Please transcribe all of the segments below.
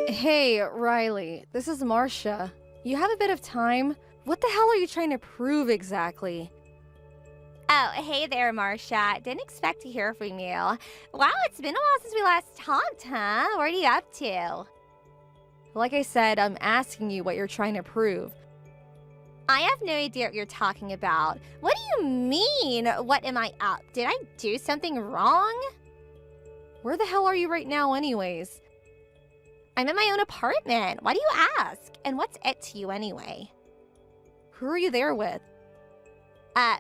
Hey, Riley, this is Marcia. You have a bit of time? What the hell are you trying to prove exactly? Oh, hey there, Marcia. Didn't expect to hear from you. Wow, it's been a while since we last talked, huh? What are you up to? Like I said, I'm asking you what you're trying to prove. I have no idea what you're talking about. What do you mean? What am I up? Did I do something wrong? Where the hell are you right now anyways? I'm in my own apartment. Why do you ask? And what's it to you anyway? Who are you there with?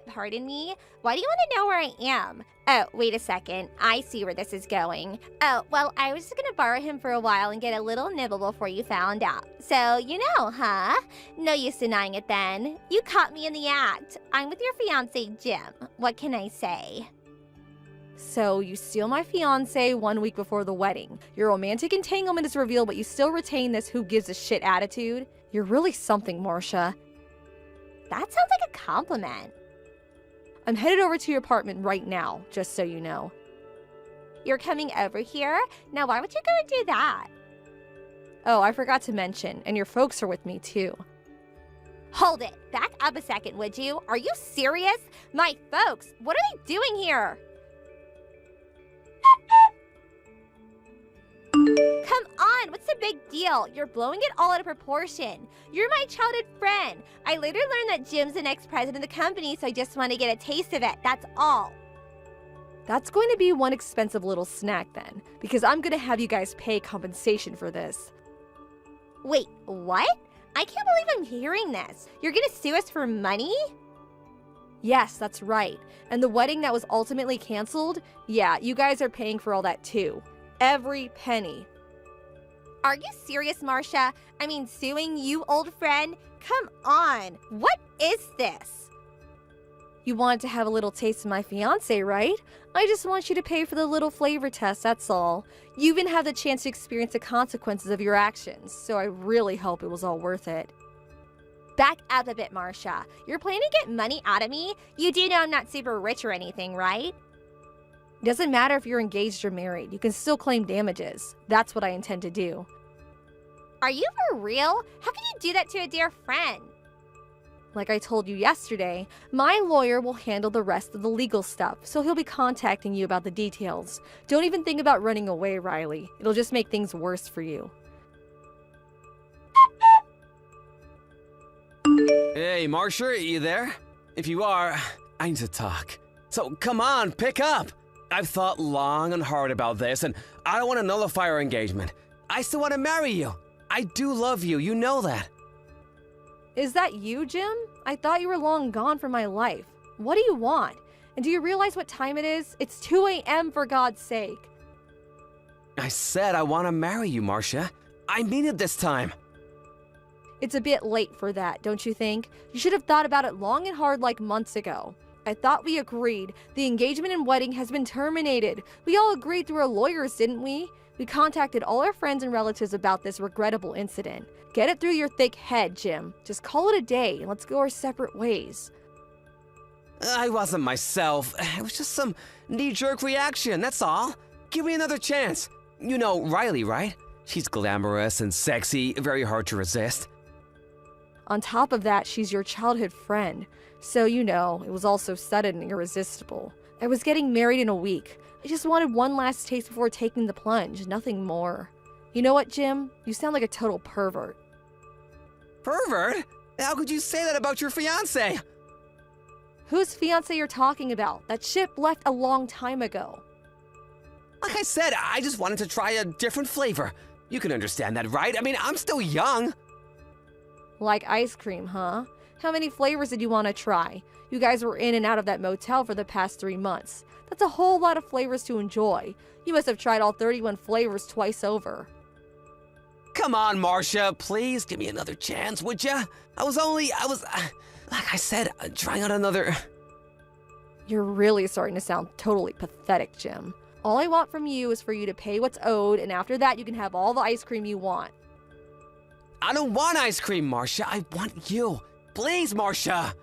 Pardon me? Why do you want to know where I am? Oh, wait a second. I see where this is going. Oh, well, I was just gonna borrow him for a while and get a little nibble before you found out. So, you know, huh? No use denying it then. You caught me in the act. I'm with your fiancé, Jim. What can I say? So, you steal my fiancé 1 week before the wedding. Your romantic entanglement is revealed, but you still retain this who gives a shit attitude? You're really something, Marcia. That sounds like a compliment. I'm headed over to your apartment right now, just so you know. You're coming over here? Now, why would you go and do that? Oh, I forgot to mention, and your folks are with me too. Hold it. Back up a second, would you? Are you serious? My folks, what are they doing here? Come on, what's the big deal? You're blowing it all out of proportion. You're my childhood friend. I later learned that Jim's the next president of the company, so I just want to get a taste of it, that's all. That's going to be one expensive little snack then, because I'm going to have you guys pay compensation for this. Wait, what? I can't believe I'm hearing this. You're going to sue us for money? Yes, that's right. And the wedding that was ultimately canceled? Yeah, you guys are paying for all that too. Every penny. Are you serious, Marcia? I mean, suing you, old friend? Come on. What is this? You wanted to have a little taste of my fiancé, right? I just want you to pay for the little flavor test, that's all. You even have the chance to experience the consequences of your actions, so I really hope it was all worth it. Back up a bit, Marcia. You're planning to get money out of me? You do know I'm not super rich or anything, right? It doesn't matter if you're engaged or married, you can still claim damages. That's what I intend to do. Are you for real? How can you do that to a dear friend? Like I told you yesterday, my lawyer will handle the rest of the legal stuff, so he'll be contacting you about the details. Don't even think about running away, Riley. It'll just make things worse for you. Hey, Marcia, you there? If you are, I need to talk. So come on, pick up! I've thought long and hard about this, and I don't want to nullify our engagement. I still want to marry you. I do love you, you know that. Is that you, Jim? I thought you were long gone from my life. What do you want? And do you realize what time it is? It's 2 a.m. for God's sake. I said I want to marry you, Marcia. I mean it this time. It's a bit late for that, don't you think? You should have thought about it long and hard like months ago. I thought we agreed. The engagement and wedding has been terminated. We all agreed through our lawyers, didn't we? We contacted all our friends and relatives about this regrettable incident. Get it through your thick head, Jim. Just call it a day and let's go our separate ways. I wasn't myself. It was just some knee-jerk reaction, that's all. Give me another chance. You know Riley, right? She's glamorous and sexy, very hard to resist. On top of that, she's your childhood friend. So, you know, it was also sudden and irresistible. I was getting married in a week. I just wanted one last taste before taking the plunge, nothing more. You know what, Jim? You sound like a total pervert. Pervert? How could you say that about your fiancé? Whose fiancé you're talking about? That ship left a long time ago. Like I said, I just wanted to try a different flavor. You can understand that, right? I mean, I'm still young. Like ice cream, huh? How many flavors did you want to try? You guys were in and out of that motel for the past 3 months. That's a whole lot of flavors to enjoy. You must have tried all 31 flavors twice over. Come on, Marcia, please give me another chance, would ya? Like I said, trying out another... You're really starting to sound totally pathetic, Jim. All I want from you is for you to pay what's owed, and after that you can have all the ice cream you want. I don't want ice cream, Marcia. I want you. Please, Marcia.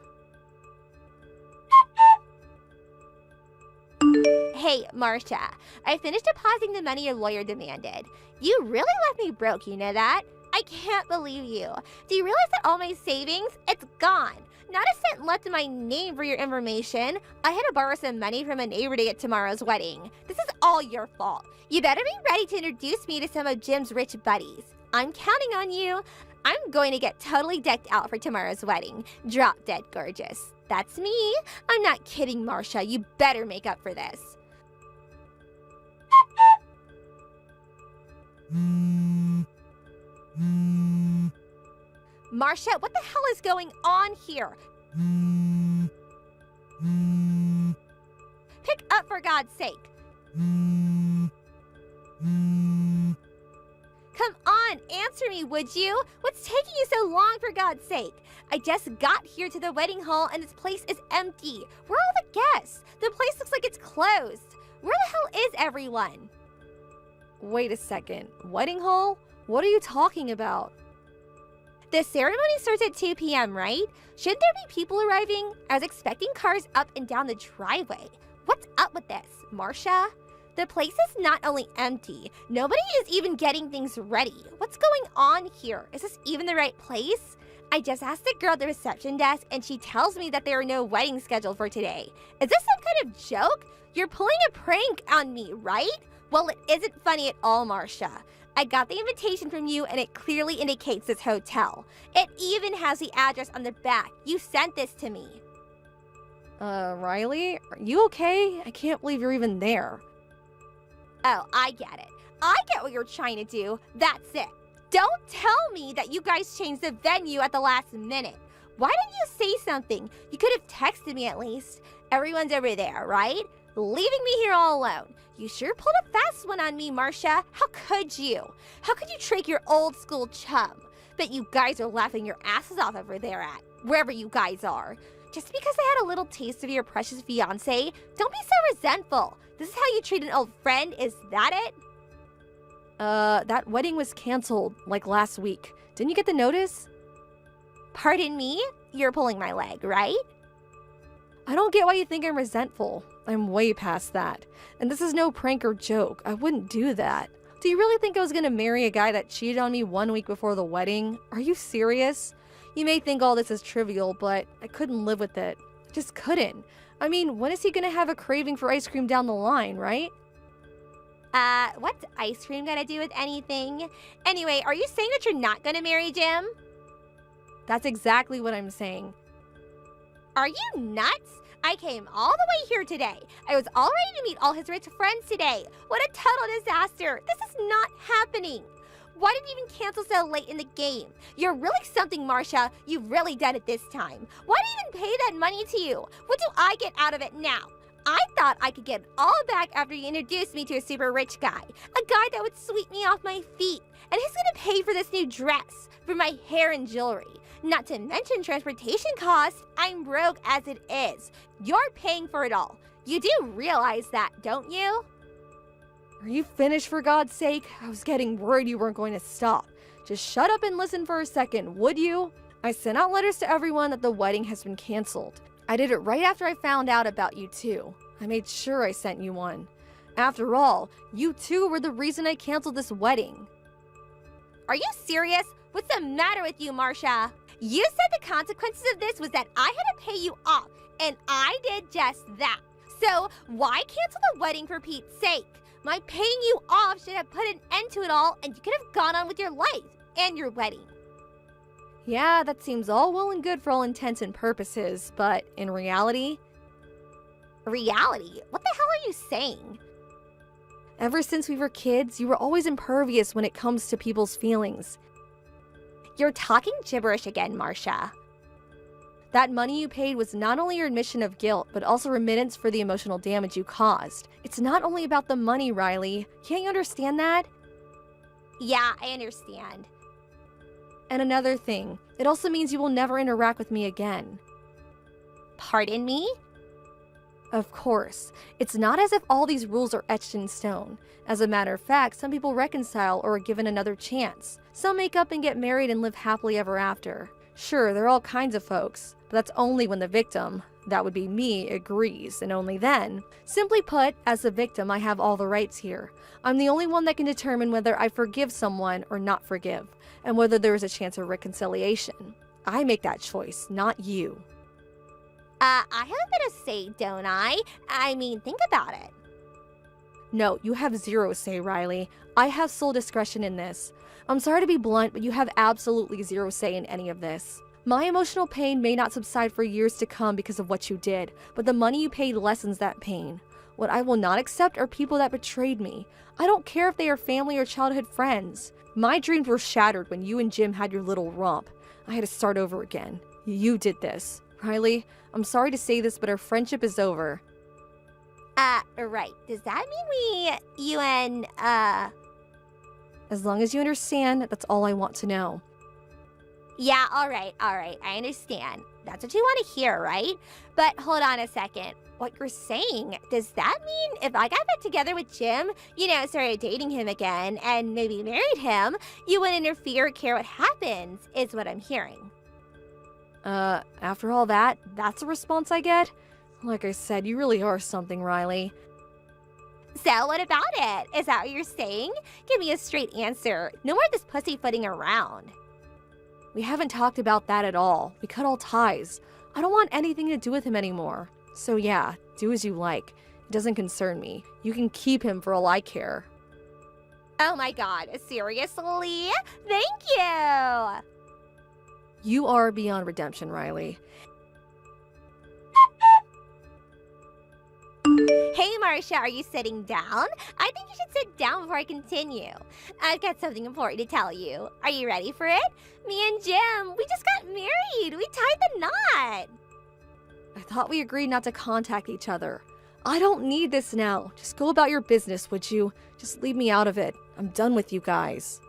Hey, Marcia, I finished depositing the money your lawyer demanded. You really left me broke, you know that? I can't believe you. Do you realize that all my savings, it's gone? Not a cent left in my name for your information. I had to borrow some money from a neighbor to get tomorrow's wedding. This is all your fault. You better be ready to introduce me to some of Jim's rich buddies. I'm counting on you. I'm going to get totally decked out for tomorrow's wedding. Drop dead gorgeous. That's me. I'm not kidding, Marcia. You better make up for this. Marcia, what the hell is going on here? Pick up for God's sake. Come on, answer me, would you? What's taking you so long, for God's sake? I just got here to the wedding hall and this place is empty. Where are all the guests? The place looks like it's closed. Where the hell is everyone? Wait a second. Wedding hall? What are you talking about? The ceremony starts at 2 p.m., right? Shouldn't there be people arriving? I was expecting cars up and down the driveway. What's up with this, Marcia? The place is not only empty, nobody is even getting things ready. What's going on here? Is this even the right place? I just asked the girl at the reception desk and she tells me that there are no weddings scheduled for today. Is this some kind of joke? You're pulling a prank on me, right? Well, it isn't funny at all, Marcia. I got the invitation from you and it clearly indicates this hotel. It even has the address on the back. You sent this to me. Riley? Are you okay? I can't believe you're even there. Oh, I get it. I get what you're trying to do. That's it. Don't tell me that you guys changed the venue at the last minute. Why didn't you say something? You could have texted me at least. Everyone's over there, right? Leaving me here all alone. You sure pulled a fast one on me, Marcia. How could you? How could you trick your old school chum? Bet you guys are laughing your asses off over there at wherever you guys are. Just because I had a little taste of your precious fiancé, don't be so resentful. This is how you treat an old friend, is that it? That wedding was canceled, like last week. Didn't you get the notice? Pardon me? You're pulling my leg, right? I don't get why you think I'm resentful. I'm way past that. And this is no prank or joke. I wouldn't do that. Do you really think I was gonna marry a guy that cheated on me 1 week before the wedding? Are you serious? You may think all this is trivial, but I couldn't live with it. Just couldn't. I mean, when is he gonna have a craving for ice cream down the line, right? What's ice cream gonna do with anything? Anyway, are you saying that you're not gonna marry Jim? That's exactly what I'm saying. Are you nuts? I came all the way here today. I was all ready to meet all his rich friends today. What a total disaster. This is not happening. Why did you even cancel so late in the game? You're really something, Marcia. You've really done it this time. Why did you even pay that money to you? What do I get out of it now? I thought I could get it all back after you introduced me to a super rich guy. A guy that would sweep me off my feet. And he's gonna pay for this new dress, for my hair and jewelry. Not to mention transportation costs. I'm broke as it is. You're paying for it all. You do realize that, don't you? Are you finished, for God's sake? I was getting worried you weren't going to stop. Just shut up and listen for a second, would you? I sent out letters to everyone that the wedding has been canceled. I did it right after I found out about you two. I made sure I sent you one. After all, you two were the reason I canceled this wedding. Are you serious? What's the matter with you, Marcia? You said the consequences of this was that I had to pay you off, and I did just that. So why cancel the wedding for Pete's sake? My paying you off should have put an end to it all, and you could have gone on with your life and your wedding. Yeah, that seems all well and good for all intents and purposes, but in reality... Reality? What the hell are you saying? Ever since we were kids, you were always impervious when it comes to people's feelings. You're talking gibberish again, Marcia. That money you paid was not only your admission of guilt, but also remittance for the emotional damage you caused. It's not only about the money, Riley. Can't you understand that? Yeah, I understand. And another thing, it also means you will never interact with me again. Pardon me? Of course. It's not as if all these rules are etched in stone. As a matter of fact, some people reconcile or are given another chance. Some make up and get married and live happily ever after. Sure, there are all kinds of folks, but that's only when the victim, that would be me, agrees, and only then. Simply put, as the victim, I have all the rights here. I'm the only one that can determine whether I forgive someone or not forgive, and whether there is a chance of reconciliation. I make that choice, not you. I have a bit of say, don't I? I mean, think about it. No, you have zero say, Riley. I have sole discretion in this. I'm sorry to be blunt, but you have absolutely zero say in any of this. My emotional pain may not subside for years to come because of what you did, but the money you paid lessens that pain. What I will not accept are people that betrayed me. I don't care if they are family or childhood friends. My dreams were shattered when you and Jim had your little romp. I had to start over again. You did this. Riley, I'm sorry to say this, but our friendship is over. Right. Does that mean you and, As long as you understand, that's all I want to know. Yeah, all right, I understand. That's what you want to hear, right? But hold on a second. What you're saying, does that mean if I got back together with Jim, started dating him again, and maybe married him, you wouldn't interfere or care what happens, is what I'm hearing? After all that, that's a response I get? Like I said, you really are something, Riley. So what about it? Is that what you're saying? Give me a straight answer. No more of this pussyfooting around. We haven't talked about that at all. We cut all ties. I don't want anything to do with him anymore. So yeah, do as you like. It doesn't concern me. You can keep him for all I care. Oh my god, seriously? Thank you! You are beyond redemption, Riley. Hey Marcia, are you sitting down? I think you should sit down before I continue. I've got something important to tell you. Are you ready for it? Me and Jim, we just got married. We tied the knot. I thought we agreed not to contact each other. I don't need this now. Just go about your business, would you? Just leave me out of it. I'm done with you guys.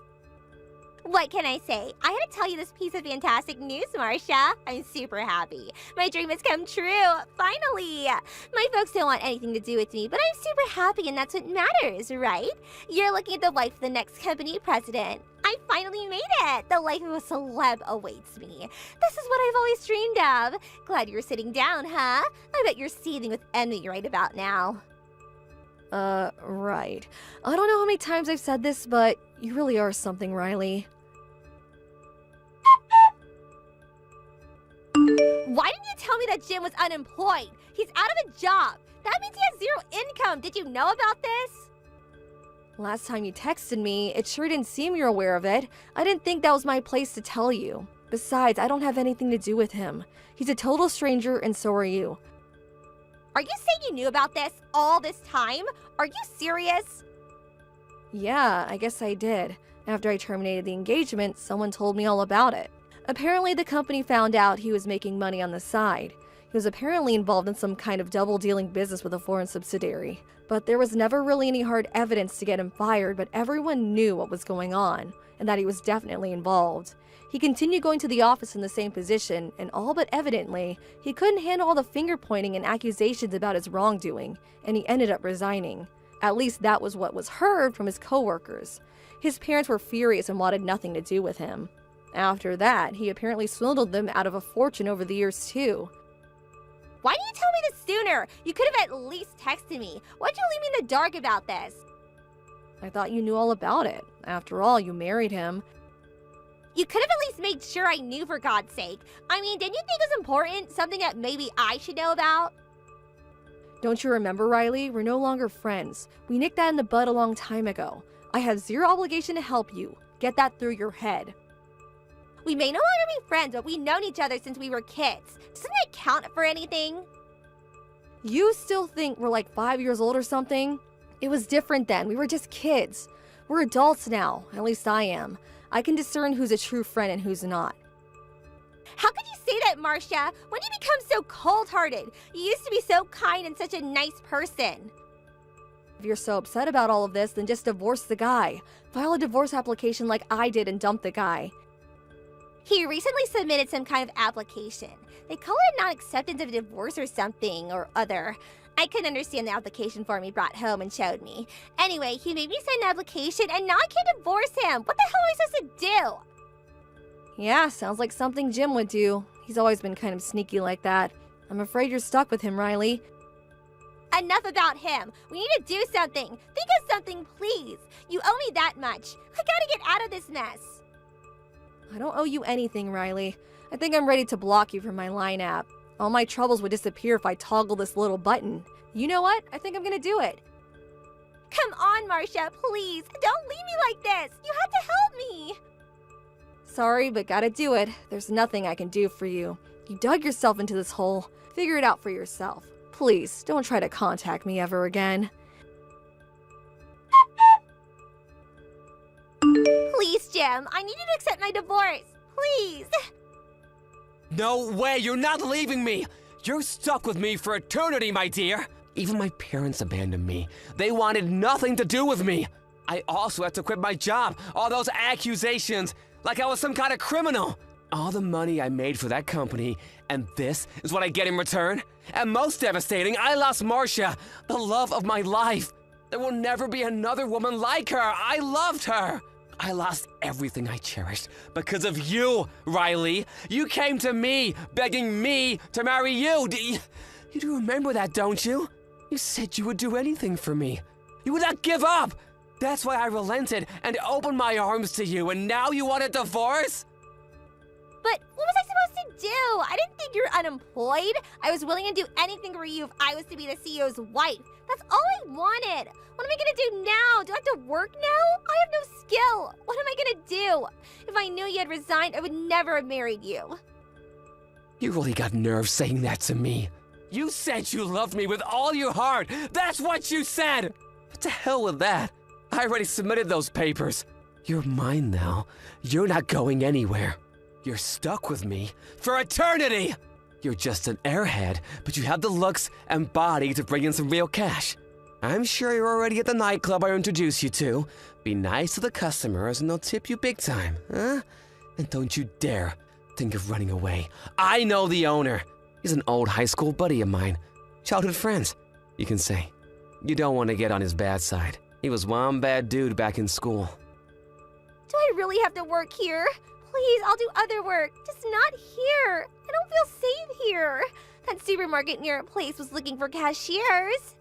What can I say? I had to tell you this piece of fantastic news, Marcia. I'm super happy. My dream has come true. Finally. My folks don't want anything to do with me, but I'm super happy and that's what matters, right? You're looking at the life of the next company president. I finally made it. The life of a celeb awaits me. This is what I've always dreamed of. Glad you're sitting down, huh? I bet you're seething with envy right about now. Right. I don't know how many times I've said this, but you really are something, Riley. Why didn't you tell me that Jim was unemployed? He's out of a job. That means he has zero income. Did you know about this? Last time you texted me, it sure didn't seem you're aware of it. I didn't think that was my place to tell you. Besides, I don't have anything to do with him. He's a total stranger, and so are you. Are you saying you knew about this all this time? Are you serious? Yeah, I guess I did. After I terminated the engagement, someone told me all about it. Apparently, the company found out he was making money on the side. He was apparently involved in some kind of double-dealing business with a foreign subsidiary. But there was never really any hard evidence to get him fired, but everyone knew what was going on, and that he was definitely involved. He continued going to the office in the same position, and all but evidently, he couldn't handle all the finger-pointing and accusations about his wrongdoing, and he ended up resigning. At least that was what was heard from his coworkers. His parents were furious and wanted nothing to do with him. After that, he apparently swindled them out of a fortune over the years too. Why didn't you tell me this sooner? You could have at least texted me. Why'd you leave me in the dark about this? I thought you knew all about it. After all, you married him. You could have at least made sure I knew, for God's sake. I mean, didn't you think it was important? Something that maybe I should know about? Don't you remember, Riley? We're no longer friends. We nicked that in the bud a long time ago. I have zero obligation to help you. Get that through your head. We may no longer be friends, but we've known each other since we were kids. Doesn't that count for anything? You still think we're like 5 years old or something? It was different then. We were just kids. We're adults now. At least I am. I can discern who's a true friend and who's not. How could you say that, Marcia? When did you become so cold-hearted? You used to be so kind and such a nice person. If you're so upset about all of this, then just divorce the guy. File a divorce application like I did and dump the guy. He recently submitted some kind of application. They call it non-acceptance of divorce or something or other. I couldn't understand the application form he brought home and showed me. Anyway, he made me sign an application and now I can't divorce him. What the hell am I supposed to do? Yeah, sounds like something Jim would do. He's always been kind of sneaky like that. I'm afraid you're stuck with him, Riley. Enough about him. We need to do something. Think of something, please. You owe me that much. I gotta get out of this mess. I don't owe you anything, Riley. I think I'm ready to block you from my Line app. All my troubles would disappear if I toggle this little button. You know what? I think I'm gonna do it. Come on, Marcia, please. Don't leave me like this. You have to help me. Sorry, but gotta do it. There's nothing I can do for you. You dug yourself into this hole. Figure it out for yourself. Please, don't try to contact me ever again. Please, Jim. I need you to accept my divorce. Please. No way, you're not leaving me! You're stuck with me for eternity, my dear! Even my parents abandoned me. They wanted nothing to do with me. I also had to quit my job. All those accusations, like I was some kind of criminal. All the money I made for that company, and this is what I get in return? And most devastating, I lost Marcia, the love of my life. There will never be another woman like her. I loved her. I lost everything I cherished because of you, Riley. You came to me, begging me to marry you. You do remember that, don't you? You said you would do anything for me. You would not give up. That's why I relented and opened my arms to you, and now you want a divorce? But what was I supposed to do? I didn't think you're unemployed. I was willing to do anything for you if I was to be the CEO's wife. That's all I wanted. What am I gonna do now? Do I have to work now? I have no skill. What am I gonna do? If I knew you had resigned, I would never have married you. You really got nerve saying that to me. You said you loved me with all your heart. That's what you said. What the hell with that? I already submitted those papers. You're mine now. You're not going anywhere. You're stuck with me for eternity. You're just an airhead, but you have the looks and body to bring in some real cash. I'm sure you're already at the nightclub I introduced you to. Be nice to the customers and they'll tip you big time, huh? And don't you dare think of running away. I know the owner. He's an old high school buddy of mine. Childhood friends, you can say. You don't want to get on his bad side. He was one bad dude back in school. Do I really have to work here? Please, I'll do other work, just not here. I don't feel safe here. That supermarket near our place was looking for cashiers.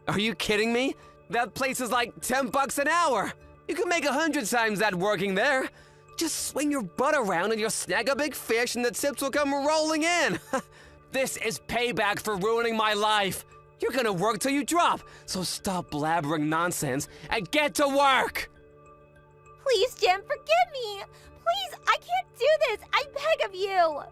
Are you kidding me? That place is like $10 an hour. You can make 100 times that working there. Just swing your butt around and you'll snag a big fish and the tips will come rolling in. This is payback for ruining my life. You're gonna work till you drop, so stop blabbering nonsense and get to work. Please, Jim, forgive me. Please, I can't do this. I beg of you.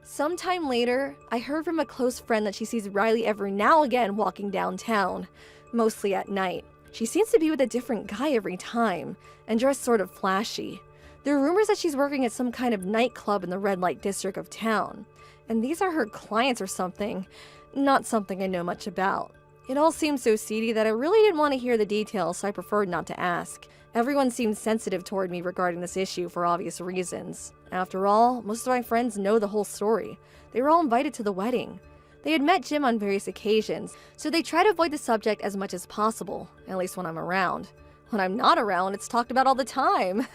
Sometime later, I heard from a close friend that she sees Riley every now and again walking downtown, mostly at night. She seems to be with a different guy every time, and dressed sort of flashy. There are rumors that she's working at some kind of nightclub in the red light district of town, and these are her clients or something, not something I know much about. It all seemed so seedy that I really didn't want to hear the details, so I preferred not to ask. Everyone seemed sensitive toward me regarding this issue for obvious reasons. After all, most of my friends know the whole story. They were all invited to the wedding. They had met Jim on various occasions, so they try to avoid the subject as much as possible, at least when I'm around. When I'm not around, it's talked about all the time.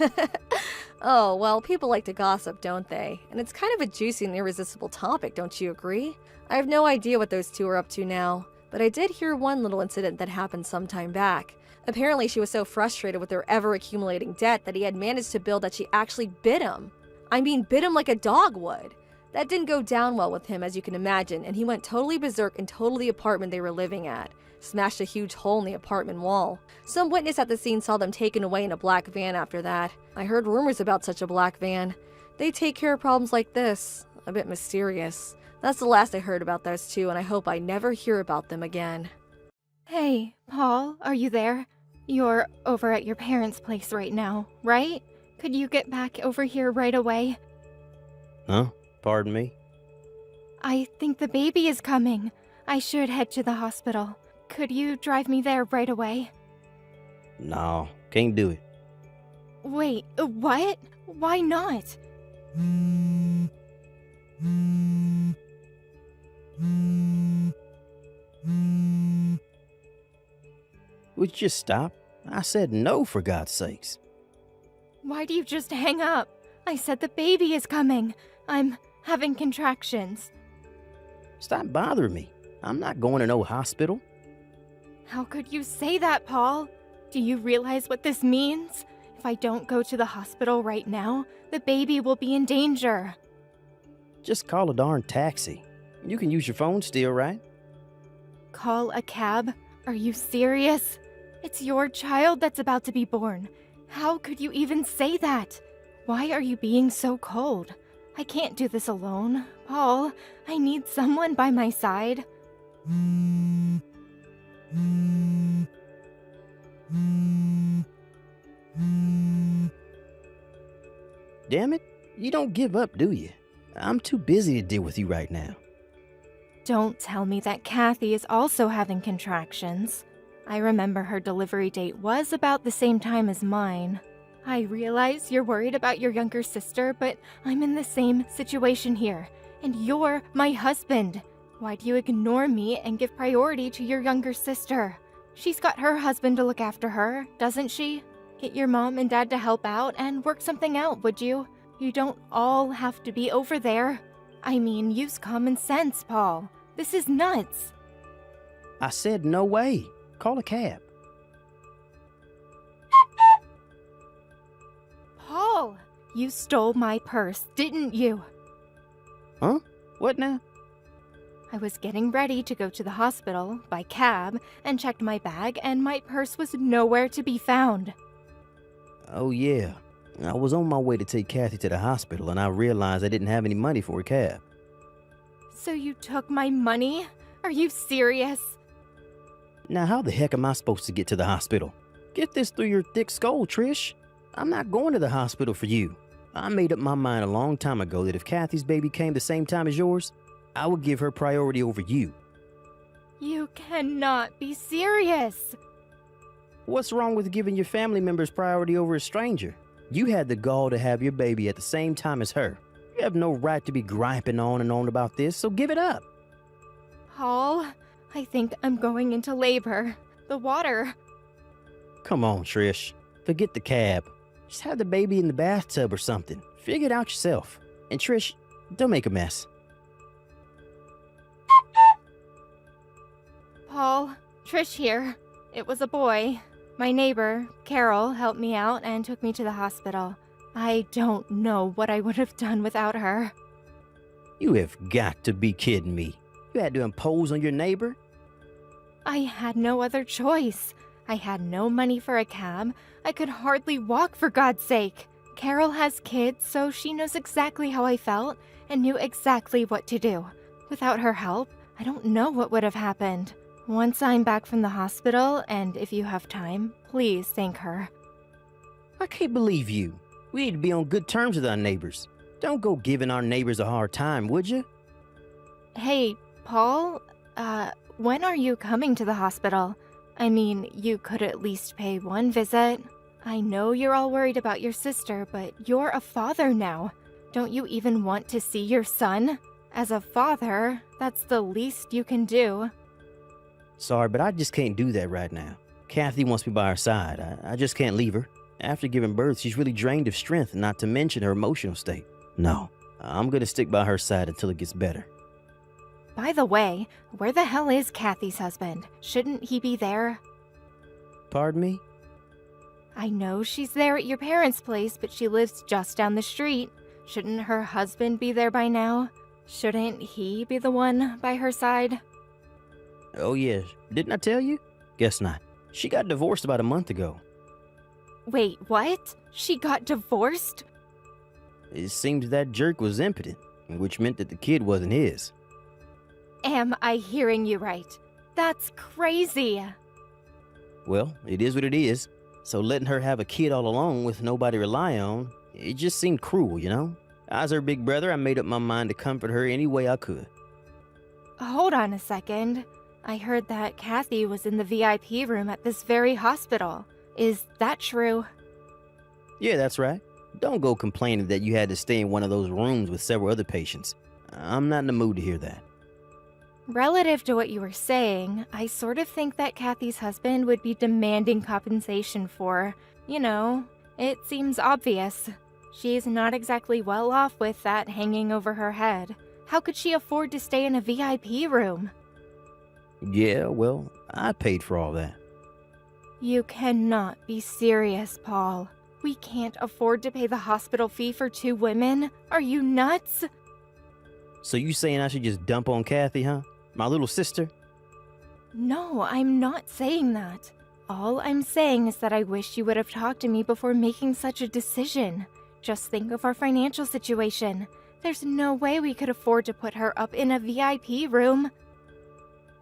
Oh, well, people like to gossip, don't they? And it's kind of a juicy and irresistible topic, don't you agree? I have no idea what those two are up to now, but I did hear one little incident that happened some time back. Apparently, she was so frustrated with her ever-accumulating debt that he had managed to build that she actually bit him. I mean, bit him like a dog would. That didn't go down well with him, as you can imagine, and he went totally berserk and totaled the apartment they were living at. Smashed a huge hole in the apartment wall. Some witness at the scene saw them taken away in a black van after that. I heard rumors about such a black van. They take care of problems like this. A bit mysterious. That's the last I heard about those two, and I hope I never hear about them again. Hey, Paul, are you there? You're over at your parents' place right now, right? Could you get back over here right away? Huh? Pardon me? I think the baby is coming. I should head to the hospital. Could you drive me there right away? No, can't do it. Wait, what? Why not? Would you just stop? I said no, for God's sakes. Why do you just hang up? I said the baby is coming. I'm having contractions. Stop bothering me. I'm not going to no hospital. How could you say that, Paul? Do you realize what this means? If I don't go to the hospital right now, the baby will be in danger. Just call a darn taxi. You can use your phone still, right? Call a cab? Are you serious? It's your child that's about to be born. How could you even say that? Why are you being so cold? I can't do this alone. Paul, I need someone by my side. Damn it, you don't give up, do you? I'm too busy to deal with you right now. Don't tell me that Kathy is also having contractions. I remember her delivery date was about the same time as mine. I realize you're worried about your younger sister, but I'm in the same situation here, and you're my husband. Why do you ignore me and give priority to your younger sister? She's got her husband to look after her, doesn't she? Get your mom and dad to help out and work something out, would you? You don't all have to be over there. I mean, use common sense, Paul. This is nuts. I said no way. Call a cab. Paul, you stole my purse, didn't you? Huh? What now? I was getting ready to go to the hospital by cab and checked my bag, and my purse was nowhere to be found. Oh, yeah. I was on my way to take Kathy to the hospital, and I realized I didn't have any money for a cab. So you took my money? Are you serious? Now, how the heck am I supposed to get to the hospital? Get this through your thick skull, Trish. I'm not going to the hospital for you. I made up my mind a long time ago that if Kathy's baby came the same time as yours, I would give her priority over you. You cannot be serious. What's wrong with giving your family members priority over a stranger? You had the gall to have your baby at the same time as her. You have no right to be griping on and on about this, so give it up. Paul, I think I'm going into labor. The water. Come on, Trish. Forget the cab. Just have the baby in the bathtub or something. Figure it out yourself. And Trish, don't make a mess. Paul, Trish here. It was a boy. My neighbor, Carol, helped me out and took me to the hospital. I don't know what I would have done without her. You have got to be kidding me. You had to impose on your neighbor? I had no other choice. I had no money for a cab. I could hardly walk, for God's sake. Carol has kids, so she knows exactly how I felt and knew exactly what to do. Without her help, I don't know what would have happened. Once I'm back from the hospital, and if you have time, please thank her. I can't believe you. We need to be on good terms with our neighbors. Don't go giving our neighbors a hard time, would you? Hey, Paul, when are you coming to the hospital? I mean, you could at least pay one visit. I know you're all worried about your sister, but you're a father now. Don't you even want to see your son? As a father, that's the least you can do. Sorry, but I just can't do that right now. Kathy wants me by her side. I just can't leave her. After giving birth, she's really drained of strength, not to mention her emotional state. No, I'm gonna stick by her side until it gets better. By the way, where the hell is Kathy's husband? Shouldn't he be there? Pardon me? I know she's there at your parents' place, but she lives just down the street. Shouldn't her husband be there by now? Shouldn't he be the one by her side? Oh yeah, didn't I tell you? Guess not. She got divorced about a month ago. Wait, what? She got divorced? It seems that jerk was impotent, which meant that the kid wasn't his. Am I hearing you right? That's crazy. Well, it is what it is. So letting her have a kid all alone with nobody to rely on, it just seemed cruel, you know? As her big brother, I made up my mind to comfort her any way I could. Hold on a second. I heard that Kathy was in the VIP room at this very hospital. Is that true? Yeah, that's right. Don't go complaining that you had to stay in one of those rooms with several other patients. I'm not in the mood to hear that. Relative to what you were saying, I sort of think that Kathy's husband would be demanding compensation for, it seems obvious. She's not exactly well off with that hanging over her head. How could she afford to stay in a VIP room? Yeah, well, I paid for all that. You cannot be serious, Paul. We can't afford to pay the hospital fee for 2 women. Are you nuts? So you saying I should just dump on Kathy, huh? My little sister? No, I'm not saying that. All I'm saying is that I wish you would have talked to me before making such a decision. Just think of our financial situation. There's no way we could afford to put her up in a VIP room.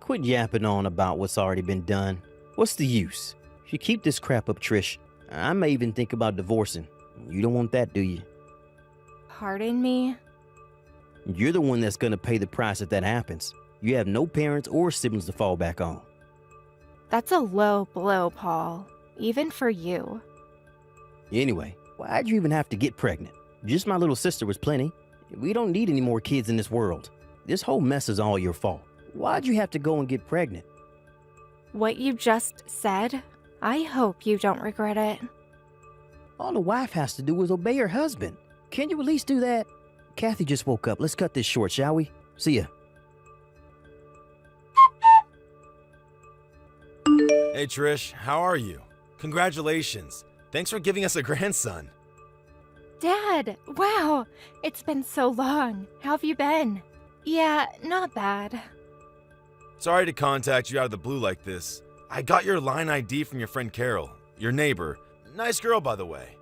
Quit yapping on about what's already been done. What's the use? If you keep this crap up, Trish, I may even think about divorcing. You don't want that, do you? Pardon me? You're the one that's gonna pay the price if that happens. You have no parents or siblings to fall back on. That's a low blow, Paul. Even for you. Anyway, why'd you even have to get pregnant? Just my little sister was plenty. We don't need any more kids in this world. This whole mess is all your fault. Why'd you have to go and get pregnant? What you just said, I hope you don't regret it. All the wife has to do is obey her husband. Can you at least do that? Kathy just woke up. Let's cut this short, shall we? See ya. Hey Trish, how are you? Congratulations. Thanks for giving us a grandson. Dad, wow, it's been so long. How have you been? Yeah, not bad. Sorry to contact you out of the blue like this. I got your line ID from your friend Carol, your neighbor. Nice girl, by the way.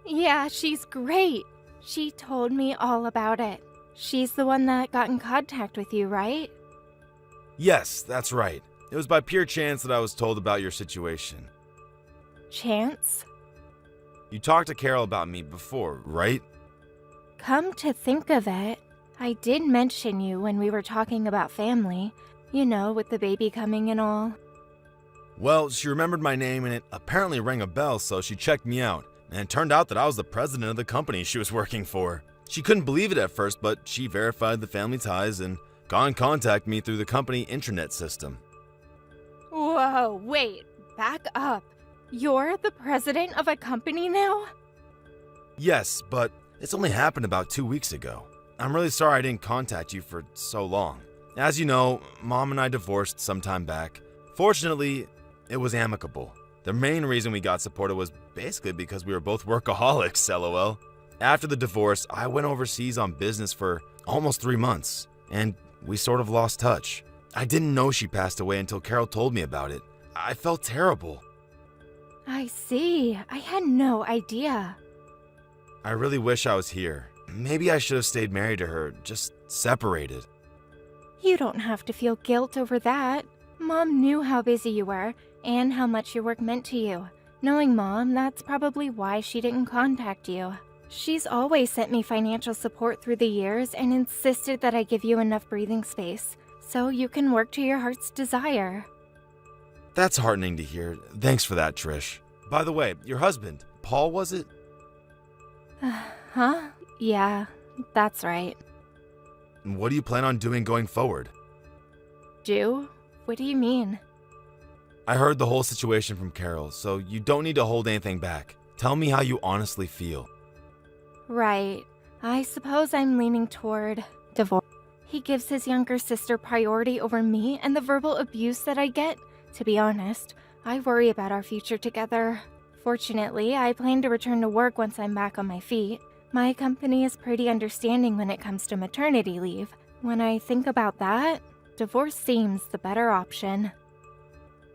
Yeah, she's great. She told me all about it. She's the one that got in contact with you, right? Yes, that's right. It was by pure chance that I was told about your situation. Chance? You talked to Carol about me before, right? Come to think of it, I did mention you when we were talking about family. You know, with the baby coming and all. Well, she remembered my name and it apparently rang a bell, so she checked me out. And it turned out that I was the president of the company she was working for. She couldn't believe it at first, but she verified the family ties and got in contact with me through the company intranet system. Whoa, wait, back up. You're the president of a company now? Yes, but it's only happened about 2 weeks ago. I'm really sorry I didn't contact you for so long. As you know, Mom and I divorced some time back. Fortunately, it was amicable. The main reason we got supported was basically because we were both workaholics, lol. After the divorce, I went overseas on business for almost 3 months, and we sort of lost touch. I didn't know she passed away until Carol told me about it. I felt terrible. I see. I had no idea. I really wish I was here. Maybe I should have stayed married to her, just separated. You don't have to feel guilt over that. Mom knew how busy you were and how much your work meant to you. Knowing Mom, that's probably why she didn't contact you. She's always sent me financial support through the years and insisted that I give you enough breathing space so you can work to your heart's desire. That's heartening to hear. Thanks for that, Trish. By the way, your husband, Paul, was it? Huh? Yeah, that's right. What do you plan on doing going forward? Do? What do you mean? I heard the whole situation from Carol, so you don't need to hold anything back. Tell me how you honestly feel. Right. I suppose I'm leaning toward divorce. He gives his younger sister priority over me and the verbal abuse that I get. To be honest, I worry about our future together. Fortunately, I plan to return to work once I'm back on my feet. My company is pretty understanding when it comes to maternity leave. When I think about that, divorce seems the better option.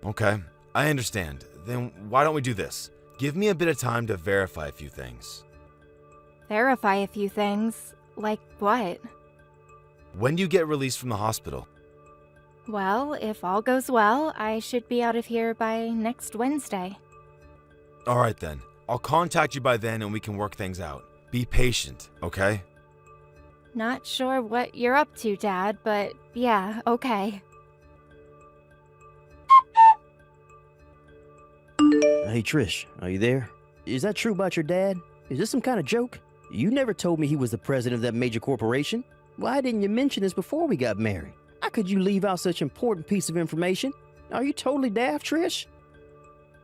Okay, I understand. Then why don't we do this? Give me a bit of time to verify a few things. Verify a few things? Like what? When do you get released from the hospital? Well, if all goes well, I should be out of here by next Wednesday. Alright then. I'll contact you by then and we can work things out. Be patient, okay? Not sure what you're up to, Dad, but yeah, okay. Hey, Trish, are you there? Is that true about your dad? Is this some kind of joke? You never told me he was the president of that major corporation. Why didn't you mention this before we got married? How could you leave out such an important piece of information? Are you totally daft, Trish?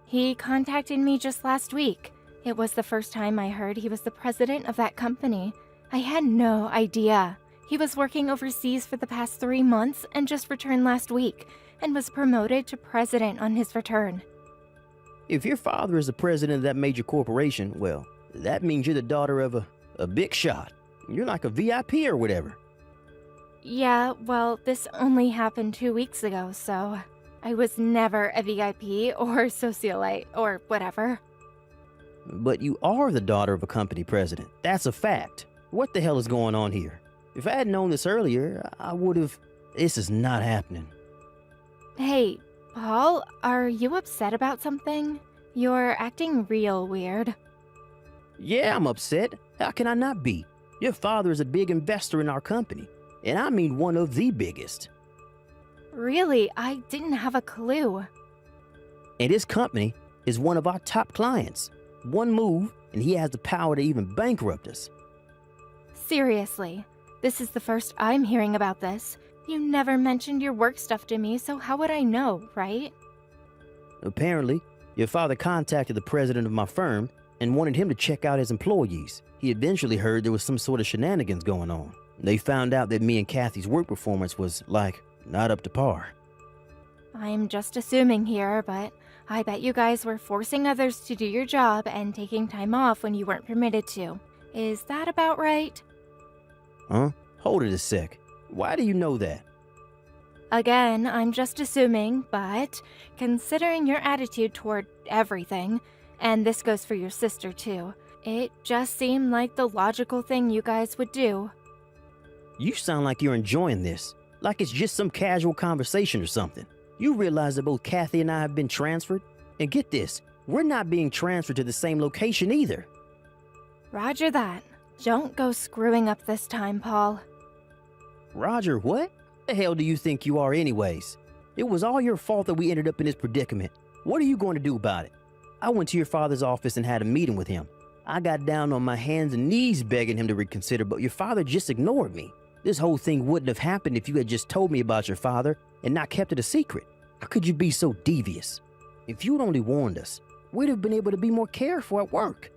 He contacted me just last week. It was the first time I heard he was the president of that company. I had no idea. He was working overseas for the past 3 months and just returned last week and was promoted to president on his return. If your father is the president of that major corporation, well, that means you're the daughter of a big shot. You're like a VIP or whatever. Yeah, well, this only happened 2 weeks ago, so I was never a VIP or socialite or whatever. But you are the daughter of a company president. That's a fact. What the hell is going on here? If I had known this earlier, I would have... This is not happening. Hey, Paul, are you upset about something? You're acting real weird. Yeah, I'm upset. How can I not be? Your father is a big investor in our company, and I mean one of the biggest. Really, I didn't have a clue. And his company is one of our top clients. One move, and he has the power to even bankrupt us. Seriously, this is the first I'm hearing about this. You never mentioned your work stuff to me, so how would I know, right? Apparently, your father contacted the president of my firm and wanted him to check out his employees. He eventually heard there was some sort of shenanigans going on. They found out that me and Kathy's work performance was, not up to par. I'm just assuming here, but I bet you guys were forcing others to do your job and taking time off when you weren't permitted to. Is that about right? Huh? Hold it a sec. Why do you know that? Again, I'm just assuming, but considering your attitude toward everything, and this goes for your sister too, it just seemed like the logical thing you guys would do. You sound like you're enjoying this, like it's just some casual conversation or something. You realize that both Kathy and I have been transferred? And get this, we're not being transferred to the same location either. Roger that. Don't go screwing up this time, Paul. Roger, what? The hell do you think you are anyways? It was all your fault that we ended up in this predicament. What are you going to do about it? I went to your father's office and had a meeting with him. I got down on my hands and knees begging him to reconsider, but your father just ignored me. This whole thing wouldn't have happened if you had just told me about your father and not kept it a secret. How could you be so devious? If you'd only warned us, we'd have been able to be more careful at work.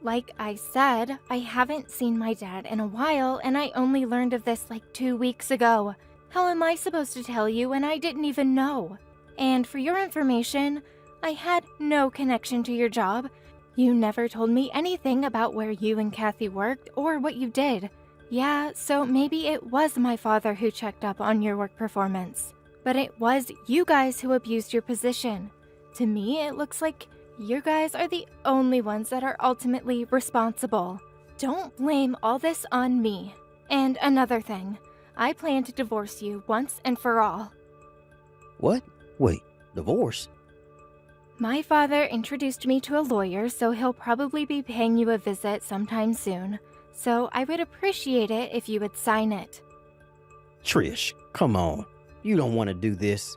Like I said, I haven't seen my dad in a while, and I only learned of this like 2 weeks ago. How am I supposed to tell you when I didn't even know? And for your information, I had no connection to your job. You never told me anything about where you and Kathy worked or what you did. Yeah, so maybe it was my father who checked up on your work performance. But it was you guys who abused your position. To me, it looks like you guys are the only ones that are ultimately responsible. Don't blame all this on me. And another thing, I plan to divorce you once and for all. What? Wait, divorce? My father introduced me to a lawyer, so he'll probably be paying you a visit sometime soon. So I would appreciate it if you would sign it. Trish, come on. You don't want to do this.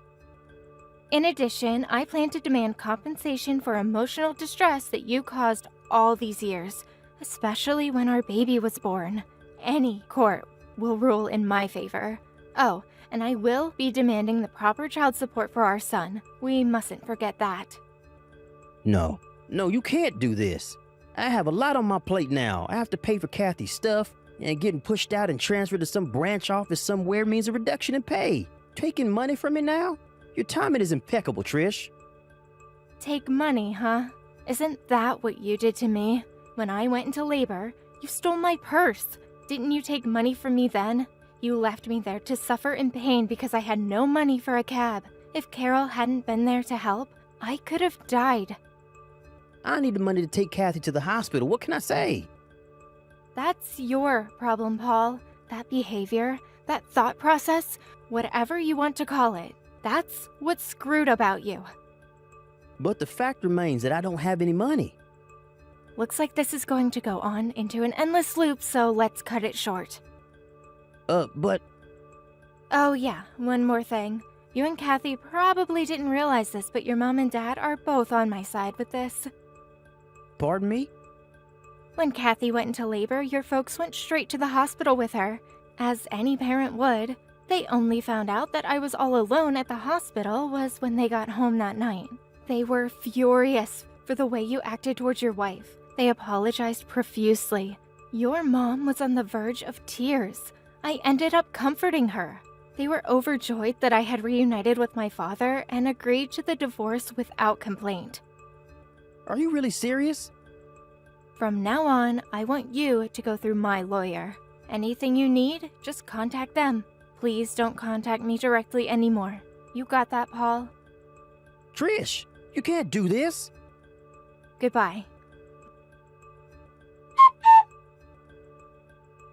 In addition, I plan to demand compensation for emotional distress that you caused all these years, especially when our baby was born. Any court will rule in my favor. Oh, and I will be demanding the proper child support for our son. We mustn't forget that. No, you can't do this. I have a lot on my plate now. I have to pay for Kathy's stuff, and getting pushed out and transferred to some branch office somewhere means a reduction in pay. Taking money from me now? Your timing is impeccable, Trish. Take money, huh? Isn't that what you did to me? When I went into labor, you stole my purse. Didn't you take money from me then? You left me there to suffer in pain because I had no money for a cab. If Carol hadn't been there to help, I could have died. I need the money to take Kathy to the hospital. What can I say? That's your problem, Paul. That behavior, that thought process, whatever you want to call it, that's what's screwed about you. But the fact remains that I don't have any money. Looks like this is going to go on into an endless loop, so let's cut it short. But... Oh yeah, one more thing. You and Kathy probably didn't realize this, but your mom and dad are both on my side with this. Pardon me? When Kathy went into labor, your folks went straight to the hospital with her, as any parent would. They only found out that I was all alone at the hospital was when they got home that night. They were furious for the way you acted towards your wife. They apologized profusely. Your mom was on the verge of tears. I ended up comforting her. They were overjoyed that I had reunited with my father and agreed to the divorce without complaint. Are you really serious? From now on, I want you to go through my lawyer. Anything you need, just contact them. Please don't contact me directly anymore. You got that, Paul? Trish, you can't do this. Goodbye.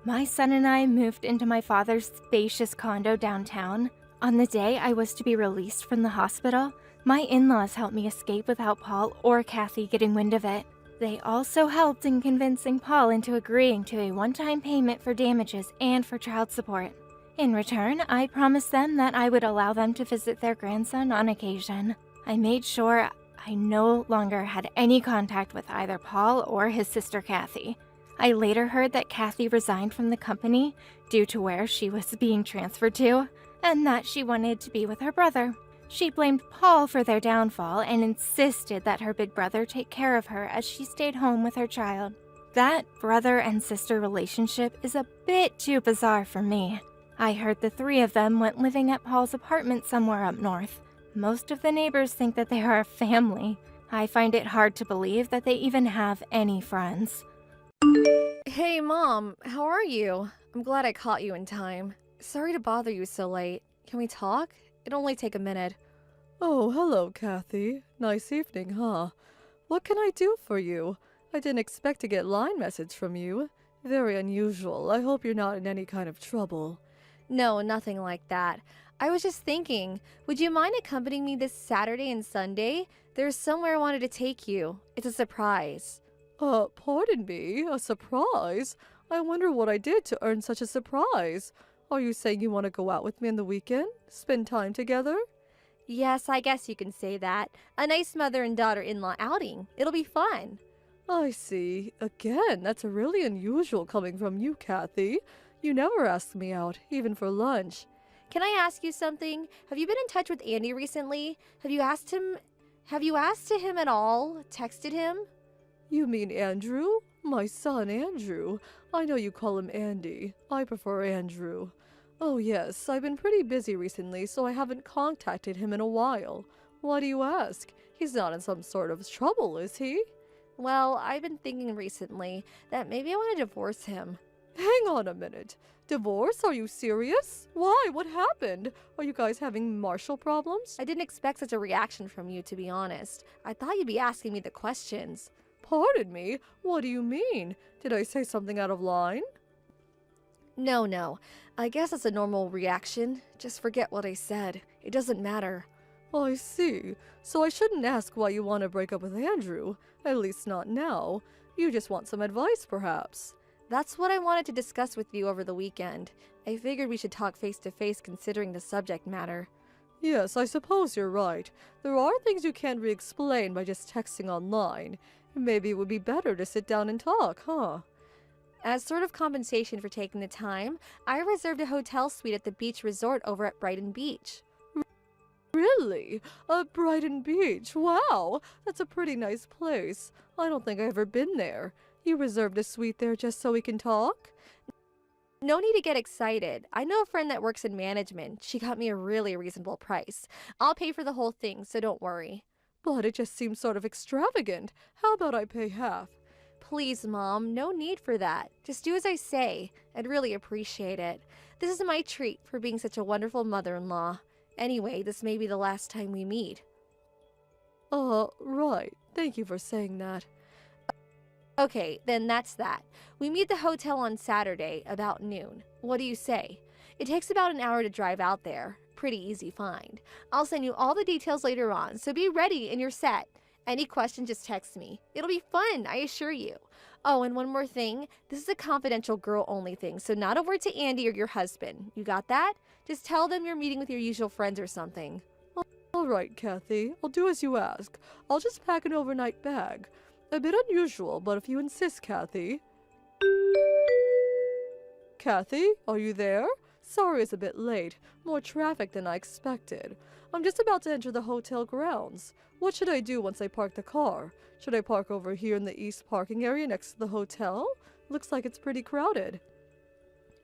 My son and I moved into my father's spacious condo downtown. On the day I was to be released from the hospital, my in-laws helped me escape without Paul or Kathy getting wind of it. They also helped in convincing Paul into agreeing to a one-time payment for damages and for child support. In return, I promised them that I would allow them to visit their grandson on occasion. I made sure I no longer had any contact with either Paul or his sister Kathy. I later heard that Kathy resigned from the company due to where she was being transferred to, and that she wanted to be with her brother. She blamed Paul for their downfall and insisted that her big brother take care of her as she stayed home with her child. That brother and sister relationship is a bit too bizarre for me. I heard the three of them went living at Paul's apartment somewhere up north. Most of the neighbors think that they are a family. I find it hard to believe that they even have any friends. Hey, Mom, how are you? I'm glad I caught you in time. Sorry to bother you so late. Can we talk? It'll only take a minute. Oh, hello, Kathy. Nice evening, huh? What can I do for you? I didn't expect to get line message from you. Very unusual. I hope you're not in any kind of trouble. No, nothing like that. I was just thinking, would you mind accompanying me this Saturday and Sunday? There's somewhere I wanted to take you. It's a surprise. Pardon me? A surprise? I wonder what I did to earn such a surprise. Are you saying you want to go out with me on the weekend? Spend time together? Yes, I guess you can say that. A nice mother and daughter-in-law outing. It'll be fun. I see. Again, that's really unusual coming from you, Kathy. You never ask me out, even for lunch. Can I ask you something? Have you been in touch with Andy recently? Have you asked to him at all? Texted him? You mean Andrew? My son, Andrew. I know you call him Andy. I prefer Andrew. Oh yes, I've been pretty busy recently, so I haven't contacted him in a while. Why do you ask? He's not in some sort of trouble, is he? Well, I've been thinking recently that maybe I want to divorce him. Hang on a minute. Divorce? Are you serious? Why? What happened? Are you guys having marital problems? I didn't expect such a reaction from you, to be honest. I thought you'd be asking me the questions. Pardon me? What do you mean? Did I say something out of line? No. I guess that's a normal reaction. Just forget what I said. It doesn't matter. I see. So I shouldn't ask why you want to break up with Andrew. At least not now. You just want some advice, perhaps. That's what I wanted to discuss with you over the weekend. I figured we should talk face to face considering the subject matter. Yes, I suppose you're right. There are things you can't re-explain by just texting online. Maybe it would be better to sit down and talk, huh? As sort of compensation for taking the time, I reserved a hotel suite at the beach resort over at Brighton Beach. Really? Brighton Beach? Wow! That's a pretty nice place. I don't think I've ever been there. You reserved a suite there just so we can talk? No need to get excited. I know a friend that works in management. She got me a really reasonable price. I'll pay for the whole thing, so don't worry. But it just seems sort of extravagant. How about I pay half? Please, Mom, no need for that. Just do as I say. I'd really appreciate it. This is my treat for being such a wonderful mother-in-law. Anyway, this may be the last time we meet. Right. Thank you for saying that. Okay, then that's that. We meet at the hotel on Saturday, about noon. What do you say? It takes about an hour to drive out there. Pretty easy find. I'll send you all the details later on, so be ready and you're set. Any question, just text me. It'll be fun, I assure you. Oh, and one more thing. This is a confidential girl-only thing, so not a word to Andy or your husband. You got that? Just tell them you're meeting with your usual friends or something. All right, Kathy. I'll do as you ask. I'll just pack an overnight bag. A bit unusual, but if you insist, Kathy. Kathy, are you there? Sorry it's a bit late. More traffic than I expected. I'm just about to enter the hotel grounds. What should I do once I park the car? Should I park over here in the east parking area next to the hotel? Looks like it's pretty crowded.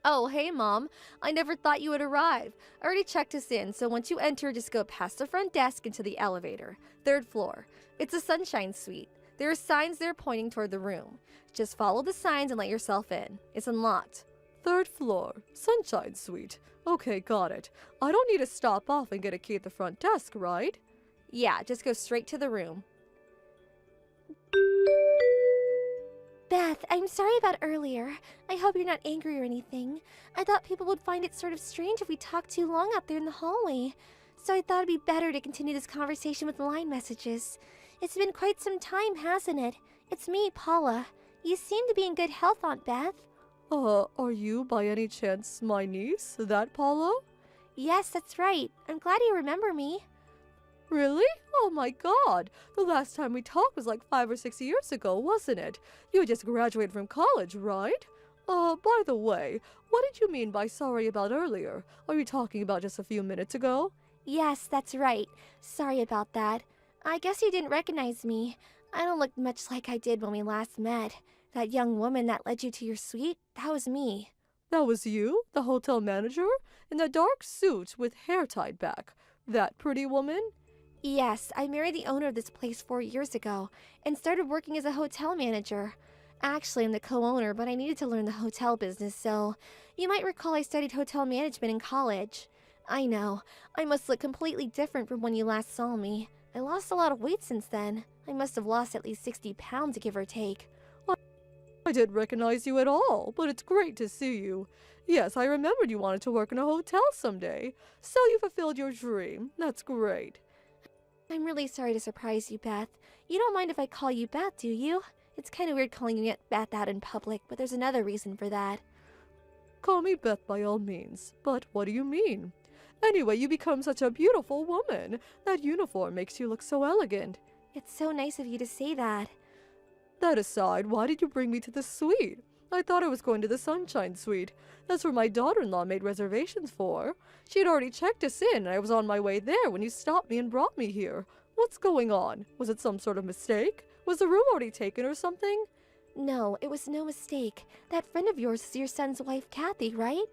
Oh, hey, Mom. I never thought you would arrive. I already checked us in, so once you enter, just go past the front desk into the elevator. 3rd floor. It's a sunshine suite. There are signs there pointing toward the room. Just follow the signs and let yourself in. It's unlocked. 3rd floor. Sunshine suite. Okay, got it. I don't need to stop off and get a key at the front desk, right? Yeah, just go straight to the room. Beth, I'm sorry about earlier. I hope you're not angry or anything. I thought people would find it sort of strange if we talked too long out there in the hallway. So I thought it'd be better to continue this conversation with line messages. It's been quite some time, hasn't it? It's me, Paula. You seem to be in good health, Aunt Beth. Are you by any chance my niece, that Paula? Yes, that's right. I'm glad you remember me. Really? Oh my god! The last time we talked was like 5 or 6 years ago, wasn't it? You had just graduated from college, right? By the way, what did you mean by sorry about earlier? Are you talking about just a few minutes ago? Yes, that's right. Sorry about that. I guess you didn't recognize me. I don't look much like I did when we last met. That young woman that led you to your suite, that was me. That was you? The hotel manager? In that dark suit with hair tied back? That pretty woman? Yes, I married the owner of this place 4 years ago and started working as a hotel manager. Actually, I'm the co-owner, but I needed to learn the hotel business, so you might recall I studied hotel management in college. I know, I must look completely different from when you last saw me. I lost a lot of weight since then. I must have lost at least 60 pounds, give or take. I didn't recognize you at all, but it's great to see you. Yes, I remembered you wanted to work in a hotel someday, so you fulfilled your dream. That's great. I'm really sorry to surprise you, Beth. You don't mind if I call you Beth, do you? It's kind of weird calling you Beth out in public, but there's another reason for that. Call me Beth by all means, but what do you mean? Anyway, you become such a beautiful woman. That uniform makes you look so elegant. It's so nice of you to say that. That aside, why did you bring me to the suite? I thought I was going to the Sunshine Suite. That's where my daughter-in-law made reservations for. She had already checked us in, and I was on my way there when you stopped me and brought me here. What's going on? Was it some sort of mistake? Was the room already taken or something? No, it was no mistake. That friend of yours is your son's wife, Kathy, right?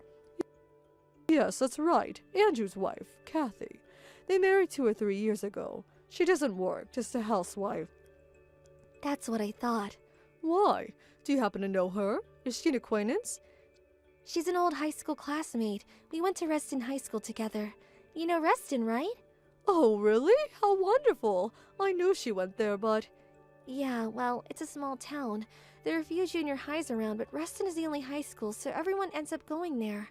Yes, that's right. Andrew's wife, Kathy. They married 2 or 3 years ago. She doesn't work, just a housewife. That's what I thought. Why? Do you happen to know her? Is she an acquaintance? She's an old high school classmate. We went to Reston High School together. You know Reston, right? Oh, really? How wonderful. I knew she went there, but... Yeah, well, it's a small town. There are a few junior highs around, but Reston is the only high school, so everyone ends up going there.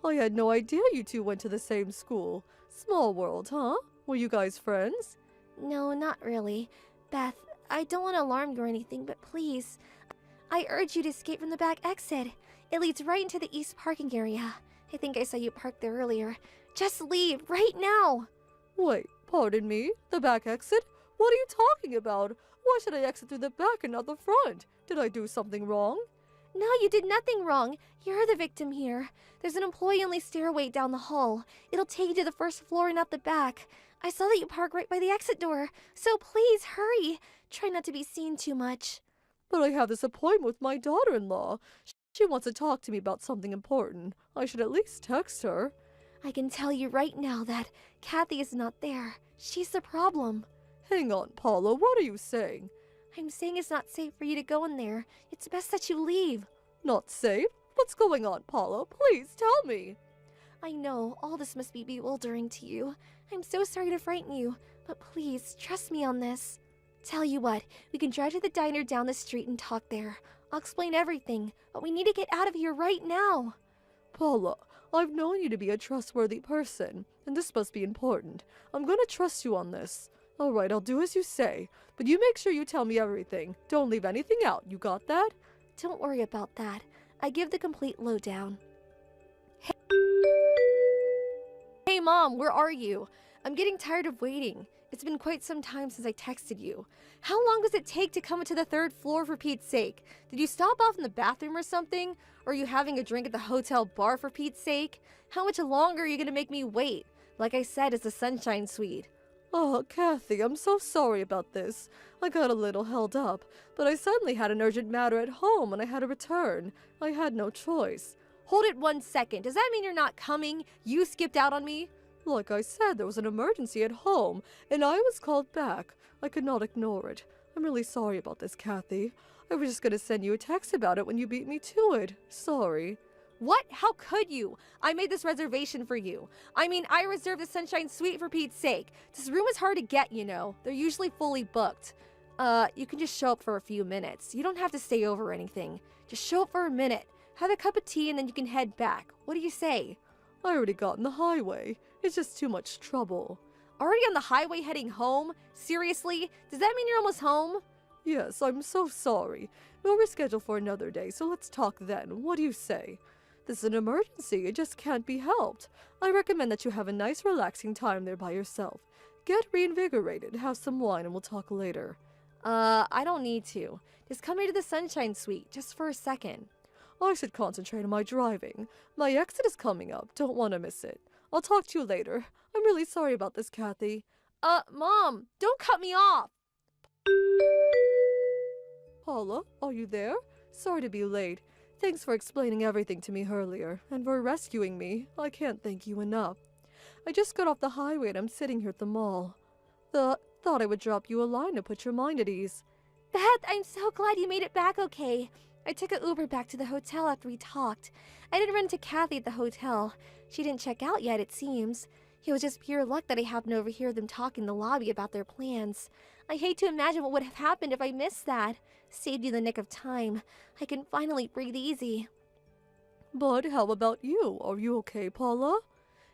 I had no idea you two went to the same school. Small world, huh? Were you guys friends? No, not really. Beth, I don't want to alarm you or anything, but please, I urge you to escape from the back exit. It leads right into the east parking area. I think I saw you parked there earlier. Just leave, right now! Wait, pardon me? The back exit? What are you talking about? Why should I exit through the back and not the front? Did I do something wrong? No, you did nothing wrong. You're the victim here. There's an employee-only stairway down the hall. It'll take you to the first floor and out the back. I saw that you parked right by the exit door, so please hurry. Try not to be seen too much. But I have this appointment with my daughter-in-law. She wants to talk to me about something important. I should at least text her. I can tell you right now that Kathy is not there. She's the problem. Hang on, Paula, what are you saying? I'm saying it's not safe for you to go in there. It's best that you leave. Not safe? What's going on, Paula? Please tell me. I know, all this must be bewildering to you. I'm so sorry to frighten you, but please, trust me on this. Tell you what, we can drive to the diner down the street and talk there. I'll explain everything, but we need to get out of here right now. Paula, I've known you to be a trustworthy person, and this must be important. I'm gonna trust you on this. All right, I'll do as you say, but you make sure you tell me everything. Don't leave anything out, you got that? Don't worry about that. I give the complete lowdown. Hey, Mom, where are you? I'm getting tired of waiting. It's been quite some time since I texted you. How long does it take to come into the 3rd floor for Pete's sake? Did you stop off in the bathroom or something? Or are you having a drink at the hotel bar for Pete's sake? How much longer are you gonna make me wait? Like I said, it's the Sunshine Suite. Oh, Kathy, I'm so sorry about this. I got a little held up, but I suddenly had an urgent matter at home and I had to return. I had no choice. Hold it 1 second. Does that mean you're not coming? You skipped out on me? Like I said, there was an emergency at home, and I was called back. I could not ignore it. I'm really sorry about this, Kathy. I was just gonna send you a text about it when you beat me to it. Sorry. What? How could you? I made this reservation for you. I mean, I reserved the Sunshine Suite for Pete's sake. This room is hard to get, you know. They're usually fully booked. You can just show up for a few minutes. You don't have to stay over or anything. Just show up for a minute. Have a cup of tea and then you can head back. What do you say? I already got in the highway. It's just too much trouble. Already on the highway heading home? Seriously? Does that mean you're almost home? Yes, I'm so sorry. We'll reschedule for another day, so let's talk then. What do you say? This is an emergency. It just can't be helped. I recommend that you have a nice, relaxing time there by yourself. Get reinvigorated, have some wine, and we'll talk later. I don't need to. Just come here to the Sunshine Suite, just for a second. I should concentrate on my driving. My exit is coming up. Don't want to miss it. I'll talk to you later. I'm really sorry about this, Kathy. Mom, don't cut me off! Paula, are you there? Sorry to be late. Thanks for explaining everything to me earlier, and for rescuing me. I can't thank you enough. I just got off the highway and I'm sitting here at the mall. Thought I would drop you a line to put your mind at ease. Beth, I'm so glad you made it back okay. I took an Uber back to the hotel after we talked. I didn't run into Kathy at the hotel. She didn't check out yet, it seems. It was just pure luck that I happened to overhear them talk in the lobby about their plans. I hate to imagine what would have happened if I missed that. Saved you the nick of time. I can finally breathe easy. But how about you? Are you okay, Paula?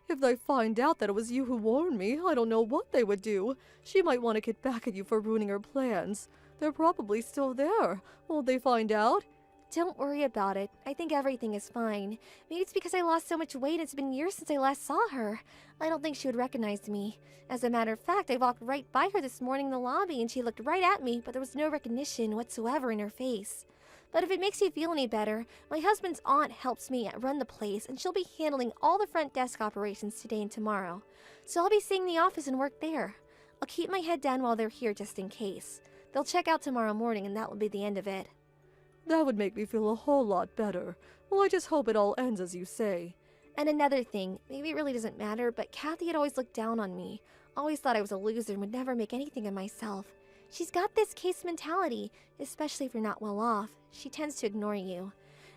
If they find out that it was you who warned me, I don't know what they would do. She might want to get back at you for ruining her plans. They're probably still there. Won't they find out? Don't worry about it. I think everything is fine. Maybe it's because I lost so much weight and it's been years since I last saw her. I don't think she would recognize me. As a matter of fact, I walked right by her this morning in the lobby and she looked right at me, but there was no recognition whatsoever in her face. But if it makes you feel any better, my husband's aunt helps me run the place and she'll be handling all the front desk operations today and tomorrow. So I'll be seeing the office and work there. I'll keep my head down while they're here just in case. They'll check out tomorrow morning and that will be the end of it. That would make me feel a whole lot better. Well, I just hope it all ends as you say. And another thing, maybe it really doesn't matter, but Kathy had always looked down on me. Always thought I was a loser and would never make anything of myself. She's got this case mentality, especially if you're not well off. She tends to ignore you.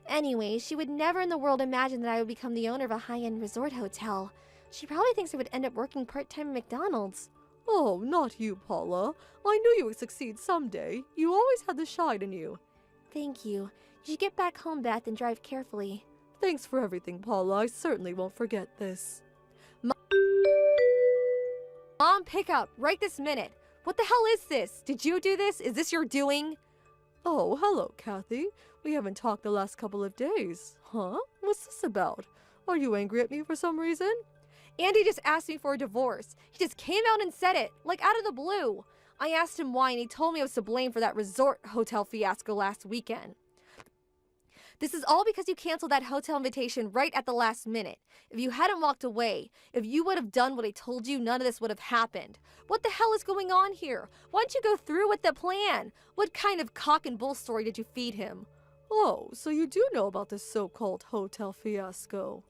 Anyway, she would never in the world imagine that I would become the owner of a high-end resort hotel. She probably thinks I would end up working part-time at McDonald's. Oh, not you, Paula. I knew you would succeed someday. You always had the shine in you. Thank you. You should get back home, Beth, and drive carefully. Thanks for everything, Paula. I certainly won't forget this. Mom, pick up right this minute. What the hell is this? Did you do this? Is this your doing? Oh, hello, Kathy. We haven't talked the last couple of days. Huh? What's this about? Are you angry at me for some reason? Andy just asked me for a divorce. He just came out and said it, like out of the blue. I asked him why and he told me I was to blame for that resort hotel fiasco last weekend. This is all because you canceled that hotel invitation right at the last minute. If you hadn't walked away, if you would have done what I told you, none of this would have happened. What the hell is going on here? Why don't you go through with the plan? What kind of cock and bull story did you feed him? Oh, so you do know about this so-called hotel fiasco.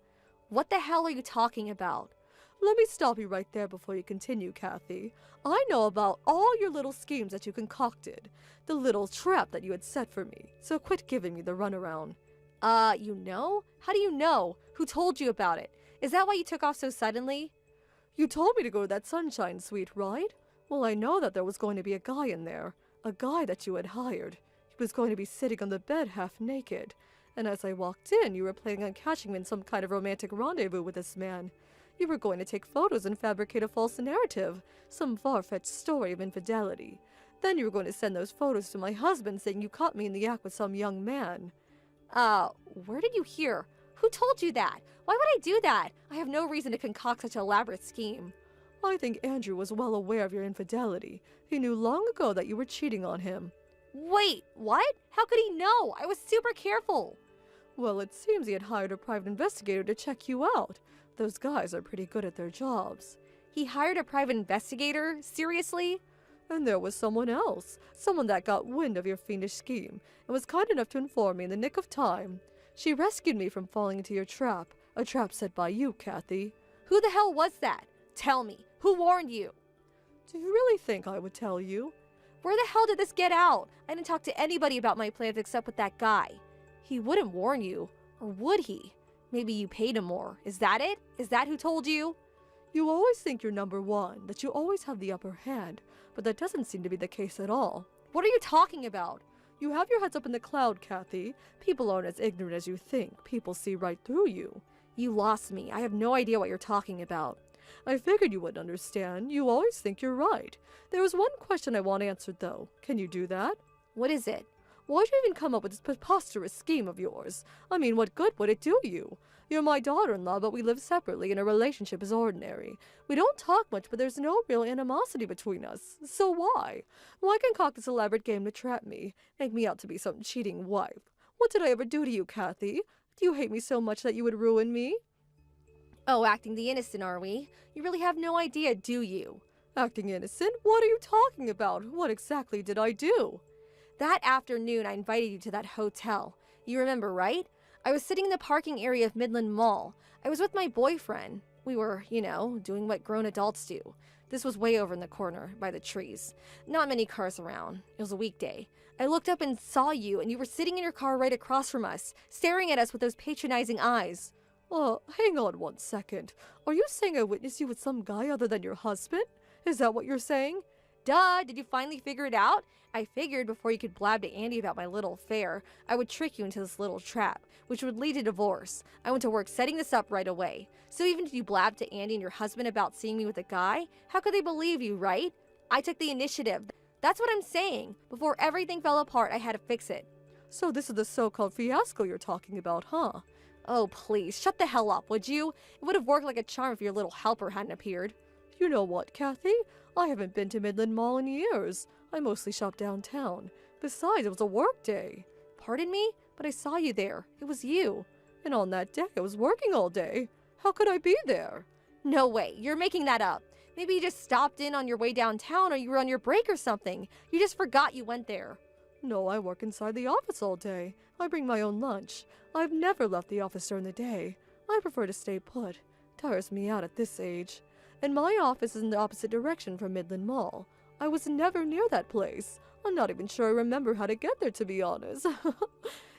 What the hell are you talking about? Let me stop you right there before you continue, Kathy. I know about all your little schemes that you concocted. The little trap that you had set for me. So quit giving me the runaround. You know? How do you know? Who told you about it? Is that why you took off so suddenly? You told me to go to that Sunshine Suite, right? Well, I know that there was going to be a guy in there. A guy that you had hired. He was going to be sitting on the bed half naked. And as I walked in, you were planning on catching me in some kind of romantic rendezvous with this man. You were going to take photos and fabricate a false narrative, some far-fetched story of infidelity. Then you were going to send those photos to my husband saying you caught me in the act with some young man. Where did you hear? Who told you that? Why would I do that? I have no reason to concoct such an elaborate scheme. I think Andrew was well aware of your infidelity. He knew long ago that you were cheating on him. Wait, what? How could he know? I was super careful. Well, it seems he had hired a private investigator to check you out. Those guys are pretty good at their jobs. He hired a private investigator? Seriously? And there was someone else, someone that got wind of your fiendish scheme, and was kind enough to inform me in the nick of time. She rescued me from falling into your trap, a trap set by you, Kathy. Who the hell was that? Tell me. Who warned you? Do you really think I would tell you? Where the hell did this get out? I didn't talk to anybody about my plans except with that guy. He wouldn't warn you. Or would he? Maybe you paid him more. Is that it? Is that who told you? You always think you're number one, that you always have the upper hand, but that doesn't seem to be the case at all. What are you talking about? You have your heads up in the cloud, Kathy. People aren't as ignorant as you think. People see right through you. You lost me. I have no idea what you're talking about. I figured you wouldn't understand. You always think you're right. There was one question I want answered, though. Can you do that? What is it? Why'd you even come up with this preposterous scheme of yours? I mean, what good would it do you? You're my daughter-in-law, but we live separately and our relationship is ordinary. We don't talk much, but there's no real animosity between us. So why? Why concoct this elaborate game to trap me? Make me out to be some cheating wife? What did I ever do to you, Kathy? Do you hate me so much that you would ruin me? Oh, acting the innocent, are we? You really have no idea, do you? Acting innocent? What are you talking about? What exactly did I do? That afternoon, I invited you to that hotel. You remember, right? I was sitting in the parking area of Midland Mall. I was with my boyfriend. We were, doing what grown adults do. This was way over in the corner, by the trees. Not many cars around. It was a weekday. I looked up and saw you, and you were sitting in your car right across from us, staring at us with those patronizing eyes. Hang on 1 second. Are you saying I witnessed you with some guy other than your husband? Is that what you're saying? Duh, did you finally figure it out? I figured before you could blab to Andy about my little affair, I would trick you into this little trap, which would lead to divorce. I went to work setting this up right away. So even if you blabbed to Andy and your husband about seeing me with a guy, how could they believe you, right? I took the initiative. That's what I'm saying. Before everything fell apart, I had to fix it. So this is the so-called fiasco you're talking about, huh? Oh, please, shut the hell up, would you? It would have worked like a charm if your little helper hadn't appeared. You know what, Kathy? I haven't been to Midland Mall in years. I mostly shop downtown. Besides, it was a work day. Pardon me? But I saw you there. It was you. And on that day, I was working all day. How could I be there? No way. You're making that up. Maybe you just stopped in on your way downtown or you were on your break or something. You just forgot you went there. No, I work inside the office all day. I bring my own lunch. I've never left the office during the day. I prefer to stay put. Tires me out at this age. And my office is in the opposite direction from Midland Mall. I was never near that place. I'm not even sure I remember how to get there, to be honest.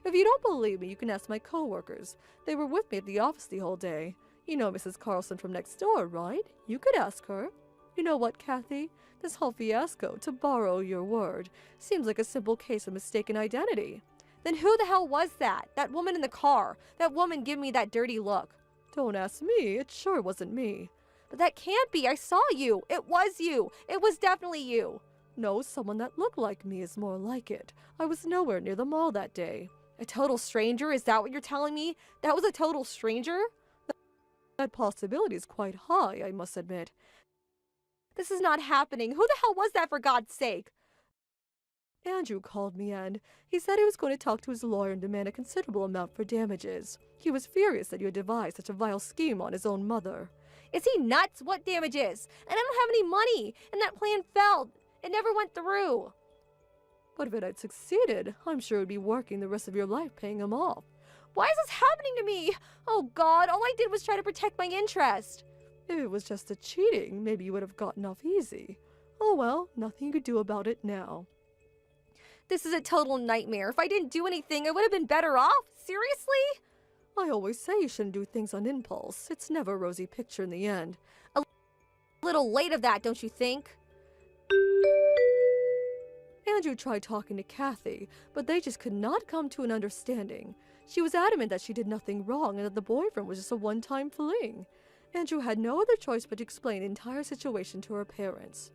If you don't believe me, you can ask my coworkers. They were with me at the office the whole day. You know Mrs. Carlson from next door, right? You could ask her. You know what, Kathy? This whole fiasco, to borrow your word, seems like a simple case of mistaken identity. Then who the hell was that? That woman in the car. That woman giving me that dirty look. Don't ask me. It sure wasn't me. But that can't be. I saw you. It was you. It was definitely you. No, someone that looked like me is more like it. I was nowhere near the mall that day. A total stranger? Is that what you're telling me? That was a total stranger? That possibility is quite high, I must admit. This is not happening. Who the hell was that, for God's sake? Andrew called me and he said he was going to talk to his lawyer and demand a considerable amount for damages. He was furious that you had devised such a vile scheme on his own mother. Is he nuts? What damages? And I don't have any money. And that plan failed. It never went through. But if it had succeeded, I'm sure it would be working the rest of your life paying him off. Why is this happening to me? Oh God, all I did was try to protect my interest. If it was just a cheating, maybe you would have gotten off easy. Oh well, nothing you could do about it now. This is a total nightmare. If I didn't do anything, I would have been better off. Seriously? I always say you shouldn't do things on impulse. It's never a rosy picture in the end. A little late of that, don't you think? Andrew tried talking to Kathy, but they just could not come to an understanding. She was adamant that she did nothing wrong and that the boyfriend was just a one-time fling. Andrew had no other choice but to explain the entire situation to her parents.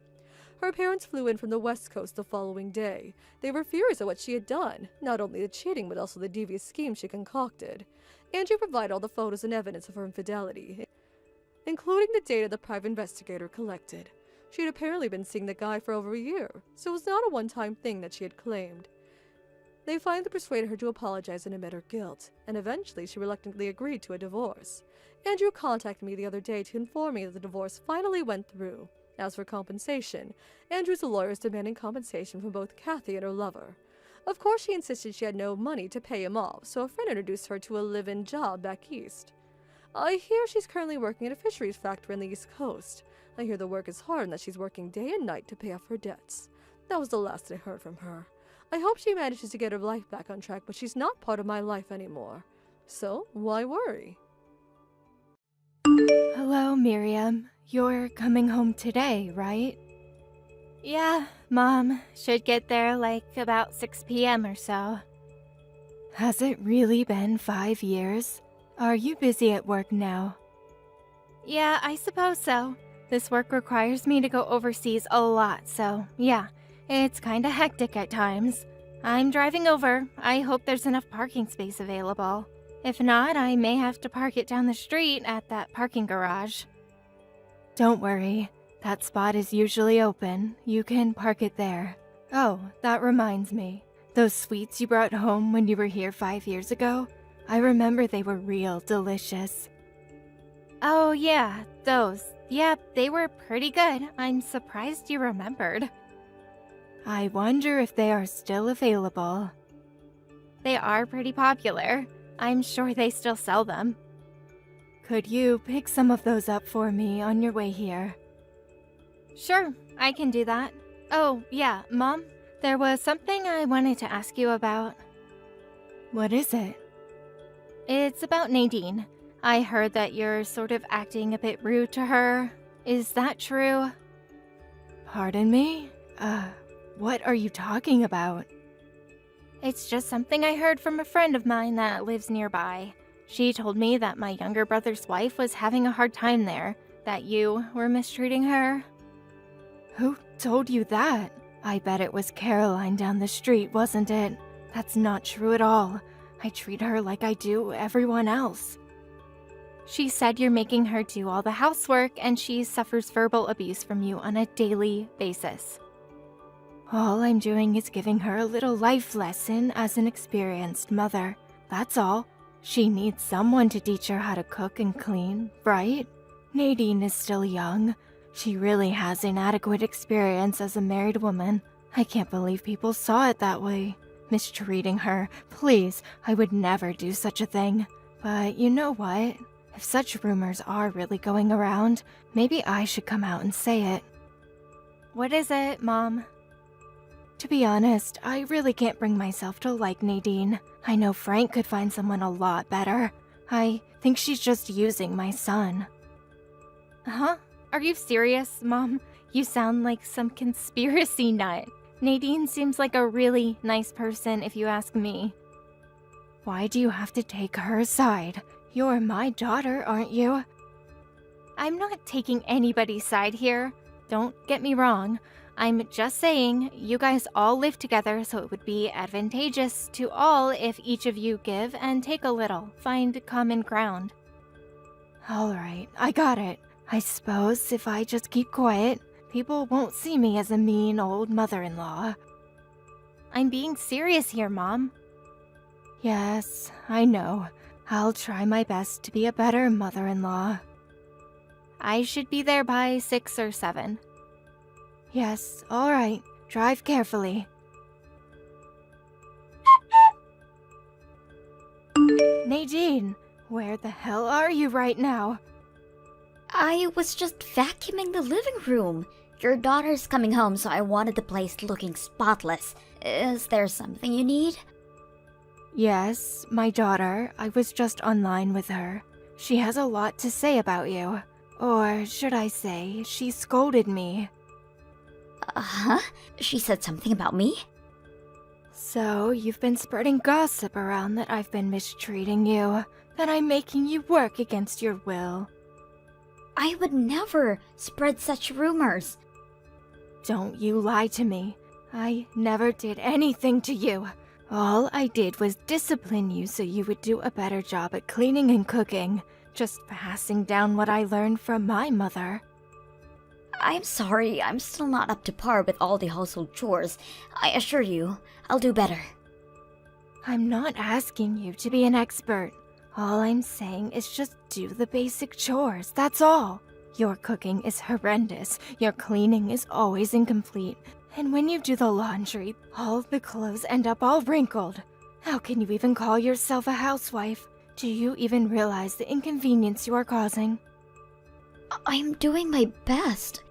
Her parents flew in from the West Coast the following day. They were furious at what she had done, not only the cheating but also the devious scheme she concocted. Andrew provided all the photos and evidence of her infidelity. including the data the private investigator collected. She had apparently been seeing the guy for over a year, so it was not a one-time thing that she had claimed. They finally persuaded her to apologize and admit her guilt, and eventually she reluctantly agreed to a divorce. Andrew contacted me the other day to inform me that the divorce finally went through. As for compensation, Andrew's lawyer is demanding compensation from both Kathy and her lover. Of course, she insisted she had no money to pay him off, so a friend introduced her to a live-in job back east. I hear she's currently working at a fisheries factory on the East Coast. I hear the work is hard and that she's working day and night to pay off her debts. That was the last I heard from her. I hope she manages to get her life back on track, but she's not part of my life anymore. So, why worry? Hello, Miriam. You're coming home today, right? Yeah, Mom. Should get there like about 6 p.m. or so. Has it really been 5 years? Are you busy at work now? Yeah, I suppose so. This work requires me to go overseas a lot, so yeah, it's kinda hectic at times. I'm driving over. I hope there's enough parking space available. If not, I may have to park it down the street at that parking garage. Don't worry. That spot is usually open. You can park it there. Oh, that reminds me. Those sweets you brought home when you were here 5 years ago? I remember they were real delicious. Oh yeah, those. Yep, they were pretty good. I'm surprised you remembered. I wonder if they are still available. They are pretty popular. I'm sure they still sell them. Could you pick some of those up for me on your way here? Sure, I can do that. Oh, yeah, Mom, there was something I wanted to ask you about. What is it? It's about Nadine. I heard that you're sort of acting a bit rude to her. Is that true? Pardon me? What are you talking about? It's just something I heard from a friend of mine that lives nearby. She told me that my younger brother's wife was having a hard time there, that you were mistreating her. Who told you that? I bet it was Caroline down the street, wasn't it? That's not true at all. I treat her like I do everyone else. She said you're making her do all the housework and she suffers verbal abuse from you on a daily basis. All I'm doing is giving her a little life lesson as an experienced mother. That's all. She needs someone to teach her how to cook and clean, right? Nadine is still young. She really has inadequate experience as a married woman. I can't believe people saw it that way. Mistreating her. Please, I would never do such a thing. But you know what? If such rumors are really going around, maybe I should come out and say it. What is it, Mom? To be honest, I really can't bring myself to like Nadine. I know Frank could find someone a lot better. I think she's just using my son. Huh? Are you serious, Mom? You sound like some conspiracy nut. Nadine seems like a really nice person if you ask me. Why do you have to take her side? You're my daughter, aren't you? I'm not taking anybody's side here. Don't get me wrong. I'm just saying, you guys all live together, so it would be advantageous to all if each of you give and take a little, find common ground. Alright, I got it. I suppose if I just keep quiet, people won't see me as a mean old mother-in-law. I'm being serious here, Mom. Yes, I know. I'll try my best to be a better mother-in-law. I should be there by 6 or 7. Yes, all right. Drive carefully. Nadine, where the hell are you right now? I was just vacuuming the living room. Your daughter's coming home, so I wanted the place looking spotless. Is there something you need? Yes, my daughter. I was just online with her. She has a lot to say about you. Or should I say, she scolded me. Huh? She said something about me? So, you've been spreading gossip around that I've been mistreating you, that I'm making you work against your will. I would never spread such rumors. Don't you lie to me. I never did anything to you. All I did was discipline you so you would do a better job at cleaning and cooking. Just passing down what I learned from my mother. I'm sorry, I'm still not up to par with all the household chores. I assure you, I'll do better. I'm not asking you to be an expert. All I'm saying is just do the basic chores, that's all. Your cooking is horrendous, your cleaning is always incomplete, and when you do the laundry, all the clothes end up all wrinkled. How can you even call yourself a housewife? Do you even realize the inconvenience you are causing? I'm doing my best.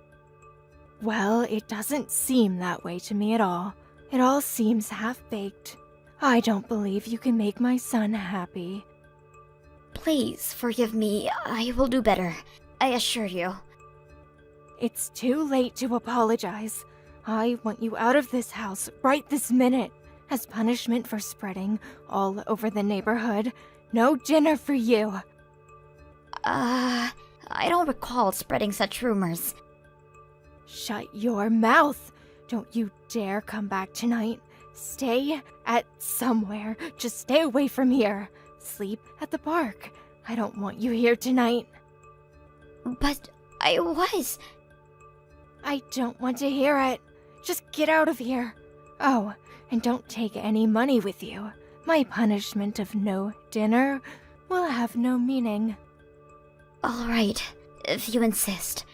Well, it doesn't seem that way to me at all. It all seems half-baked. I don't believe you can make my son happy. Please forgive me, I will do better. I assure you. It's too late to apologize. I want you out of this house right this minute. As punishment for spreading all over the neighborhood, no dinner for you. I don't recall spreading such rumors. Shut your mouth! Don't you dare come back tonight. Stay at somewhere. Just stay away from here. Sleep at the park. I don't want you here tonight. But I was. I don't want to hear it. Just get out of here. Oh, and don't take any money with you. My punishment of no dinner will have no meaning. All right, if you insist.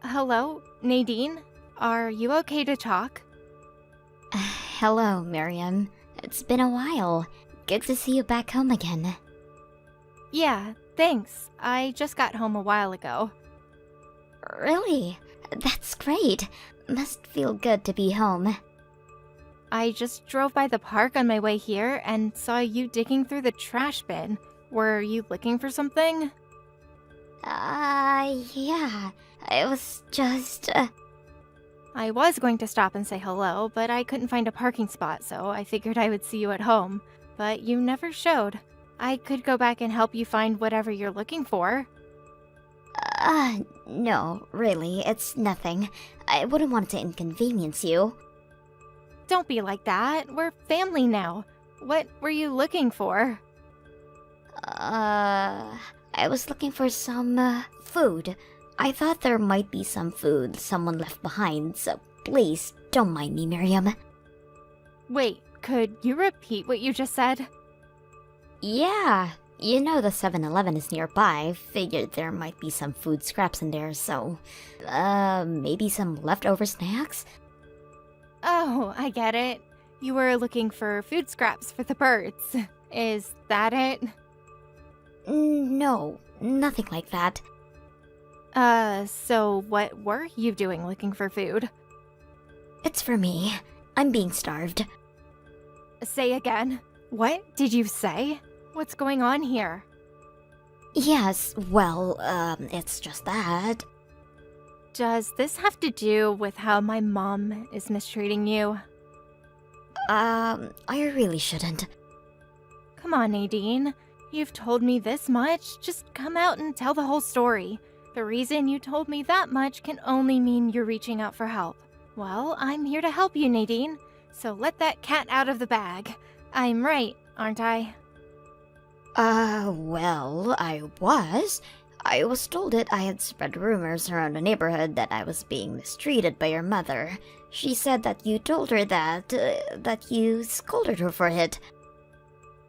Hello, Nadine? Are you okay to talk? Hello, Miriam. It's been a while. Good to see you back home again. Yeah, thanks. I just got home a while ago. Really? That's great. Must feel good to be home. I just drove by the park on my way here and saw you digging through the trash bin. Were you looking for something? Yeah. I was just, I was going to stop and say hello, but I couldn't find a parking spot, so I figured I would see you at home. But you never showed. I could go back and help you find whatever you're looking for. No, really, it's nothing. I wouldn't want to inconvenience you. Don't be like that. We're family now. What were you looking for? I was looking for some, food. I thought there might be some food someone left behind, so please, don't mind me, Miriam. Wait, could you repeat what you just said? Yeah, you know the 7-Eleven is nearby. Figured there might be some food scraps in there, so... maybe some leftover snacks? Oh, I get it. You were looking for food scraps for the birds. Is that it? No, nothing like that. So what were you doing looking for food? It's for me. I'm being starved. Say again. What did you say? What's going on here? Yes, well, it's just that. Does this have to do with how my mom is mistreating you? I really shouldn't. Come on, Nadine. You've told me this much. Just come out and tell the whole story. The reason you told me that much can only mean you're reaching out for help. Well, I'm here to help you, Nadine. So let that cat out of the bag. I'm right, aren't I? Well, I was. I was told that I had spread rumors around the neighborhood that I was being mistreated by your mother. She said that you told her that you scolded her for it.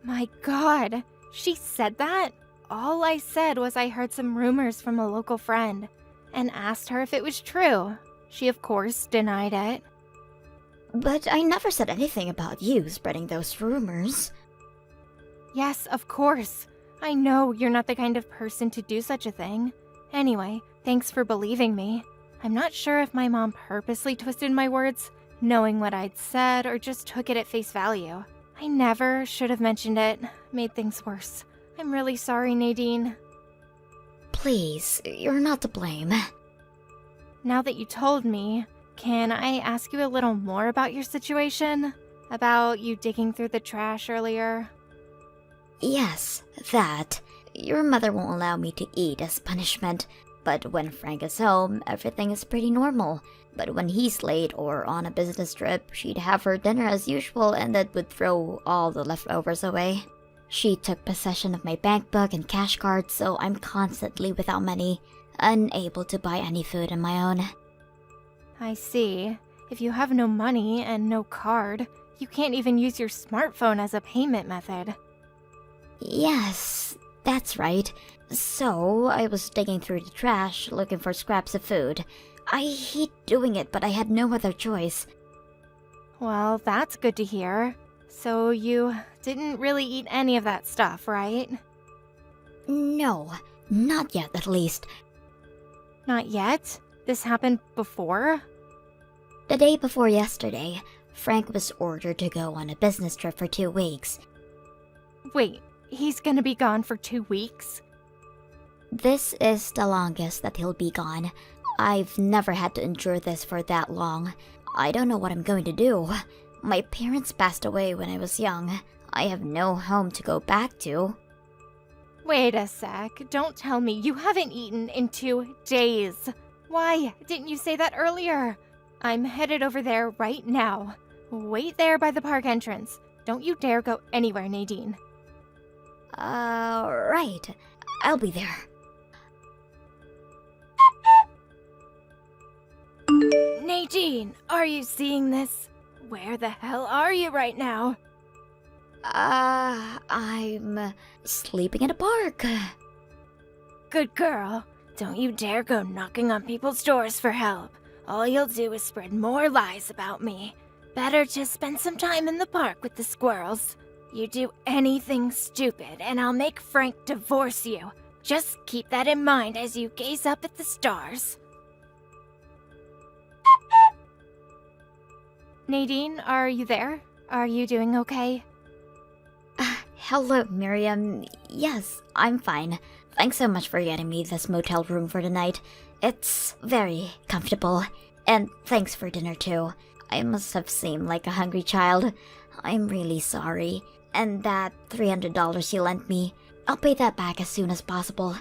My God, she said that? All I said was I heard some rumors from a local friend and asked her if it was true. She, of course, denied it. But I never said anything about you spreading those rumors. Yes, of course. I know you're not the kind of person to do such a thing. Anyway, thanks for believing me. I'm not sure if my mom purposely twisted my words, knowing what I'd said, or just took it at face value. I never should have mentioned it. Made things worse. I'm really sorry, Nadine. Please, you're not to blame. Now that you told me, can I ask you a little more about your situation? About you digging through the trash earlier? Yes, that. Your mother won't allow me to eat as punishment, but when Frank is home, everything is pretty normal. But when he's late or on a business trip, she'd have her dinner as usual and then would throw all the leftovers away. She took possession of my bank book and cash card, so I'm constantly without money, unable to buy any food on my own. I see. If you have no money and no card, you can't even use your smartphone as a payment method. Yes, that's right. So, I was digging through the trash looking for scraps of food. I hate doing it, but I had no other choice. Well, that's good to hear. So you didn't really eat any of that stuff, right? No, not yet at least. Not yet? This happened before? The day before yesterday, Frank was ordered to go on a business trip for 2 weeks. Wait, he's gonna be gone for 2 weeks? This is the longest that he'll be gone. I've never had to endure this for that long. I don't know what I'm going to do. My parents passed away when I was young. I have no home to go back to. Wait a sec, don't tell me you haven't eaten in 2 days. Why didn't you say that earlier? I'm headed over there right now. Wait there by the park entrance. Don't you dare go anywhere, Nadine. Right. I'll be there. Nadine, are you seeing this? Where the hell are you right now? I'm sleeping in a park. Good girl. Don't you dare go knocking on people's doors for help. All you'll do is spread more lies about me. Better just spend some time in the park with the squirrels. You do anything stupid and I'll make Frank divorce you. Just keep that in mind as you gaze up at the stars. Nadine, are you there? Are you doing okay? Hello, Miriam. Yes, I'm fine. Thanks so much for getting me this motel room for the night. It's very comfortable. And thanks for dinner too. I must have seemed like a hungry child. I'm really sorry. And that $300 you lent me, I'll pay that back as soon as possible.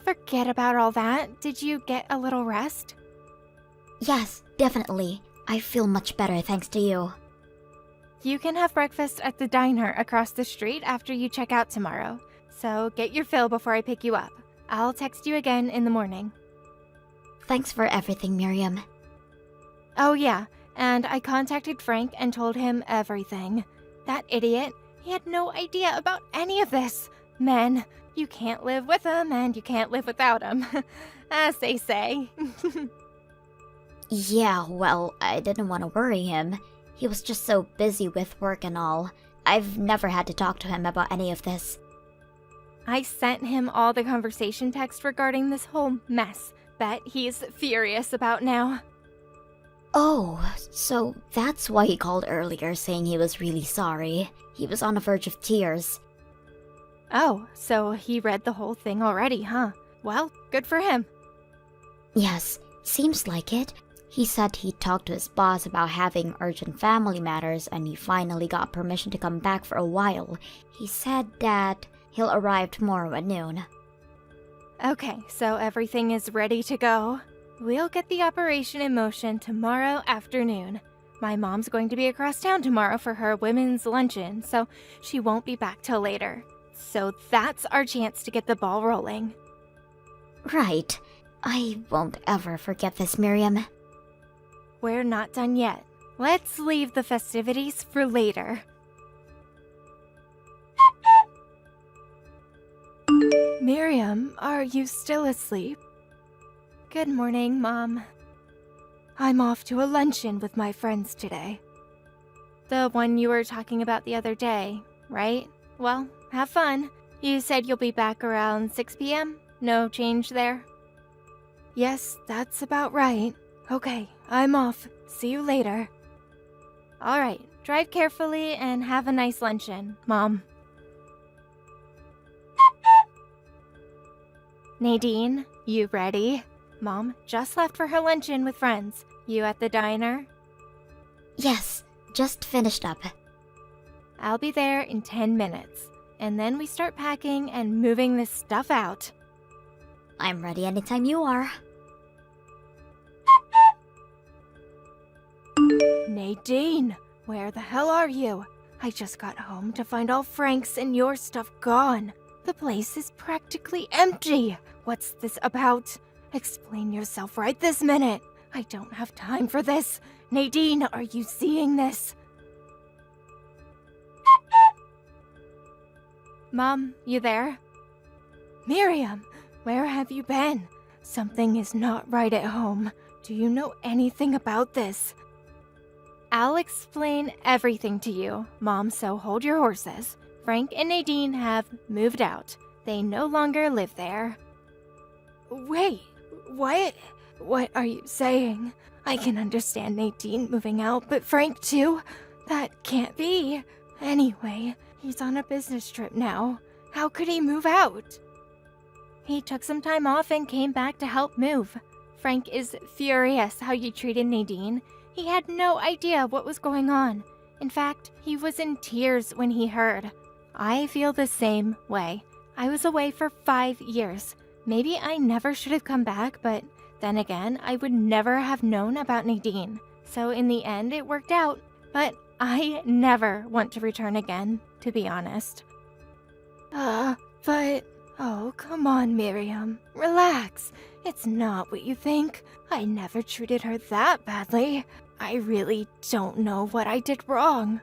Forget about all that. Did you get a little rest? Yes, definitely. I feel much better thanks to you. You can have breakfast at the diner across the street after you check out tomorrow. So get your fill before I pick you up. I'll text you again in the morning. Thanks for everything, Miriam. Oh yeah, and I contacted Frank and told him everything. That idiot, he had no idea about any of this. Men, you can't live with them and you can't live without them, as they say. Yeah, well, I didn't want to worry him. He was just so busy with work and all. I've never had to talk to him about any of this. I sent him all the conversation text regarding this whole mess that he's furious about now. Oh, so that's why he called earlier saying he was really sorry. He was on the verge of tears. Oh, so he read the whole thing already, huh? Well, good for him. Yes, seems like it. He said he talked to his boss about having urgent family matters and he finally got permission to come back for a while. He said that he'll arrive tomorrow at noon. Okay, so everything is ready to go. We'll get the operation in motion tomorrow afternoon. My mom's going to be across town tomorrow for her women's luncheon, so she won't be back till later. So that's our chance to get the ball rolling. Right. I won't ever forget this, Miriam. We're not done yet. Let's leave the festivities for later. Miriam, are you still asleep? Good morning, Mom. I'm off to a luncheon with my friends today. The one you were talking about the other day, right? Well, have fun. You said you'll be back around 6 p.m.? No change there? Yes, that's about right. Okay, I'm off. See you later. Alright, drive carefully and have a nice luncheon, Mom. Nadine, you ready? Mom just left for her luncheon with friends. You at the diner? Yes, just finished up. I'll be there in 10 minutes. And then we start packing and moving this stuff out. I'm ready anytime you are. Nadine, where the hell are you? I just got home to find all Frank's and your stuff gone. The place is practically empty. What's this about? Explain yourself right this minute. I don't have time for this. Nadine, are you seeing this? Mom, you there? Miriam, where have you been? Something is not right at home. Do you know anything about this? I'll explain everything to you, Mom, so hold your horses. Frank and Nadine have moved out. They no longer live there. Wait, what? What are you saying? I can understand Nadine moving out, but Frank too? That can't be. Anyway, he's on a business trip now. How could he move out? He took some time off and came back to help move. Frank is furious how you treated Nadine. He had no idea what was going on. In fact, he was in tears when he heard. I feel the same way. I was away for 5 years. Maybe I never should have come back, but then again, I would never have known about Nadine. So in the end, it worked out. But I never want to return again, to be honest. Oh, come on, Miriam. Relax. It's not what you think. I never treated her that badly. I really don't know what I did wrong.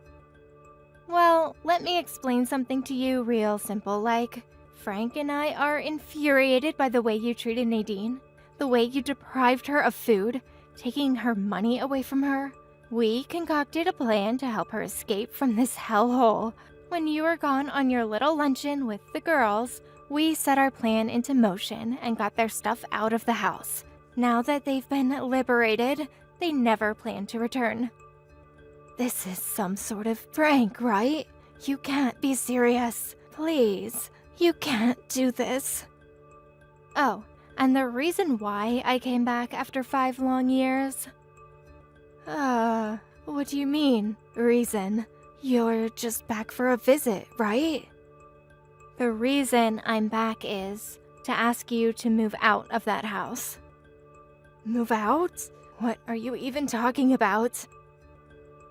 Well, let me explain something to you real simple like. Frank and I are infuriated by the way you treated Nadine, the way you deprived her of food, taking her money away from her. We concocted a plan to help her escape from this hellhole. When you were gone on your little luncheon with the girls, we set our plan into motion and got their stuff out of the house. Now that they've been liberated, they never plan to return. This is some sort of prank, right? You can't be serious. Please, you can't do this. Oh, and the reason why I came back after 5 long years? What do you mean, reason? You're just back for a visit, right? The reason I'm back is to ask you to move out of that house. Move out? What are you even talking about?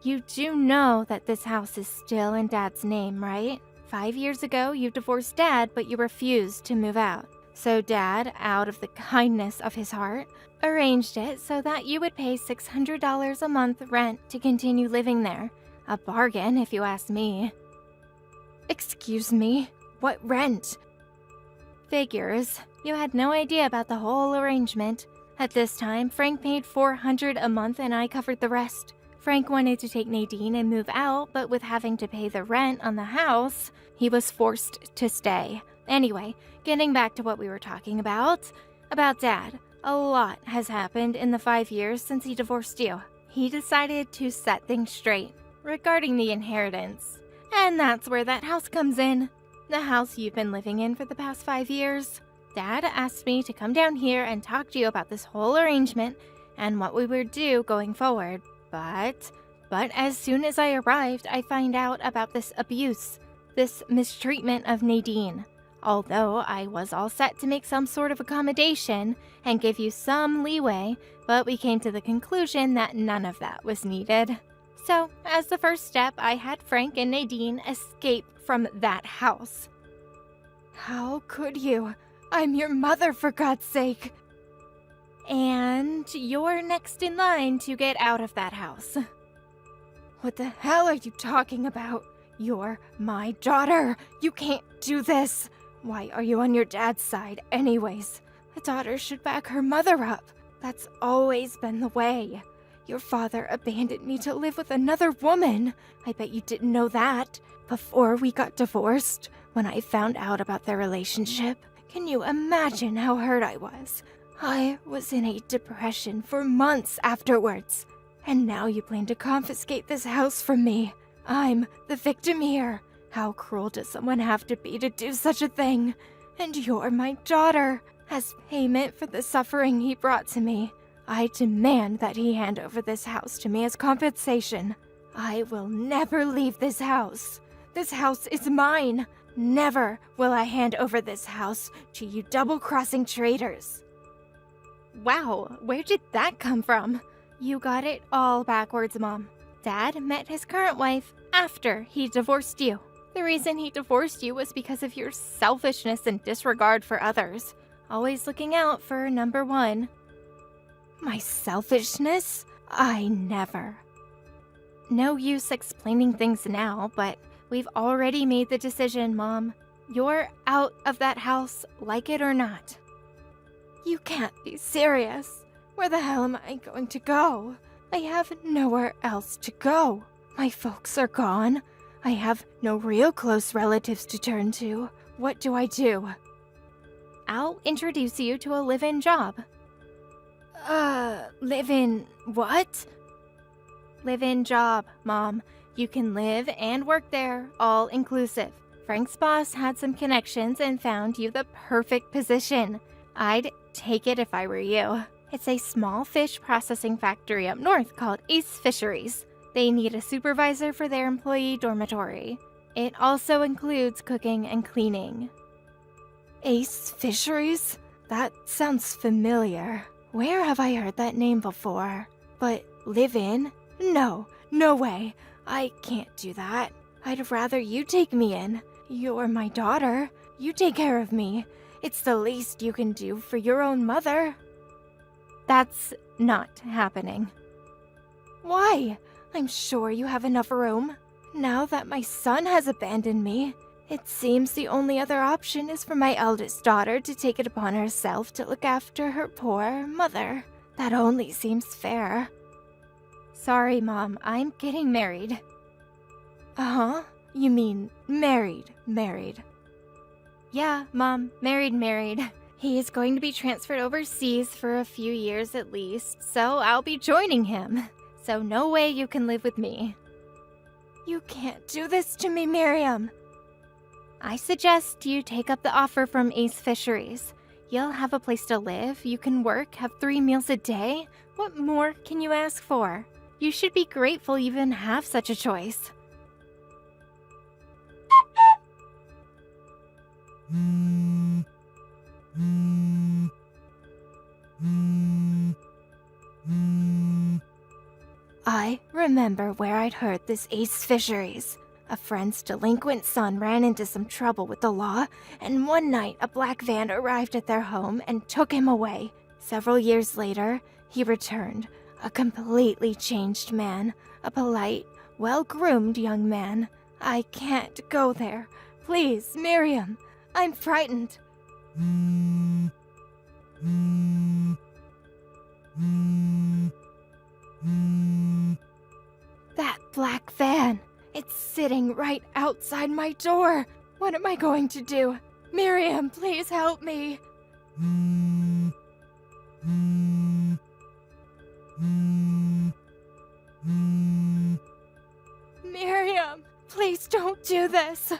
You do know that this house is still in Dad's name, right? 5 years ago, you divorced Dad, but you refused to move out. So Dad, out of the kindness of his heart, arranged it so that you would pay $600 a month rent to continue living there. A bargain, if you ask me. Excuse me? What rent? Figures. You had no idea about the whole arrangement. At this time, Frank paid $400 a month and I covered the rest. Frank wanted to take Nadine and move out, but with having to pay the rent on the house, he was forced to stay. Anyway, getting back to what we were talking about Dad. A lot has happened in the 5 years since he divorced you. He decided to set things straight regarding the inheritance. And that's where that house comes in. The house you've been living in for the past 5 years. Dad asked me to come down here and talk to you about this whole arrangement and what we would do going forward. But as soon as I arrived, I find out about this abuse, this mistreatment of Nadine. Although I was all set to make some sort of accommodation and give you some leeway, but we came to the conclusion that none of that was needed. So, as the first step, I had Frank and Nadine escape from that house. How could you? I'm your mother, for God's sake. And you're next in line to get out of that house. What the hell are you talking about? You're my daughter. You can't do this. Why are you on your dad's side anyways? A daughter should back her mother up. That's always been the way. Your father abandoned me to live with another woman. I bet you didn't know that. Before we got divorced, when I found out about their relationship, can you imagine how hurt I was? I was in a depression for months afterwards. And now you plan to confiscate this house from me. I'm the victim here. How cruel does someone have to be to do such a thing? And you're my daughter. As payment for the suffering he brought to me, I demand that he hand over this house to me as compensation. I will never leave this house. This house is mine. Never will I hand over this house to you double-crossing traitors. Wow, where did that come from? You got it all backwards, Mom. Dad met his current wife after he divorced you. The reason he divorced you was because of your selfishness and disregard for others. Always looking out for number one. My selfishness? I never. No use explaining things now, but we've already made the decision, Mom. You're out of that house, like it or not. You can't be serious. Where the hell am I going to go? I have nowhere else to go. My folks are gone. I have no real close relatives to turn to. What do I do? I'll introduce you to a live-in job. Live-in what? Live-in job, Mom. You can live and work there, all inclusive. Frank's boss had some connections and found you the perfect position. I'd take it if I were you. It's a small fish processing factory up north called Ace Fisheries. They need a supervisor for their employee dormitory. It also includes cooking and cleaning. Ace Fisheries? That sounds familiar. Where have I heard that name before? But live in? No way. I can't do that. I'd rather you take me in. You're my daughter. You take care of me. It's the least you can do for your own mother. That's not happening. Why? I'm sure you have enough room. Now that my son has abandoned me, it seems the only other option is for my eldest daughter to take it upon herself to look after her poor mother. That only seems fair. Sorry, Mom, I'm getting married. Uh-huh? You mean married. Yeah, Mom, married. He is going to be transferred overseas for a few years at least, so I'll be joining him. So no way you can live with me. You can't do this to me, Miriam. I suggest you take up the offer from Ace Fisheries. You'll have a place to live, you can work, have 3 meals a day. What more can you ask for? You should be grateful you even have such a choice. I remember where I'd heard this Ace Fisheries. A friend's delinquent son ran into some trouble with the law, and one night a black van arrived at their home and took him away. Several years later, he returned, a completely changed man, a polite, well-groomed young man. I can't go there. Please, Miriam, I'm frightened. That black van. It's sitting right outside my door. What am I going to do? Miriam, please help me. Miriam, please don't do this.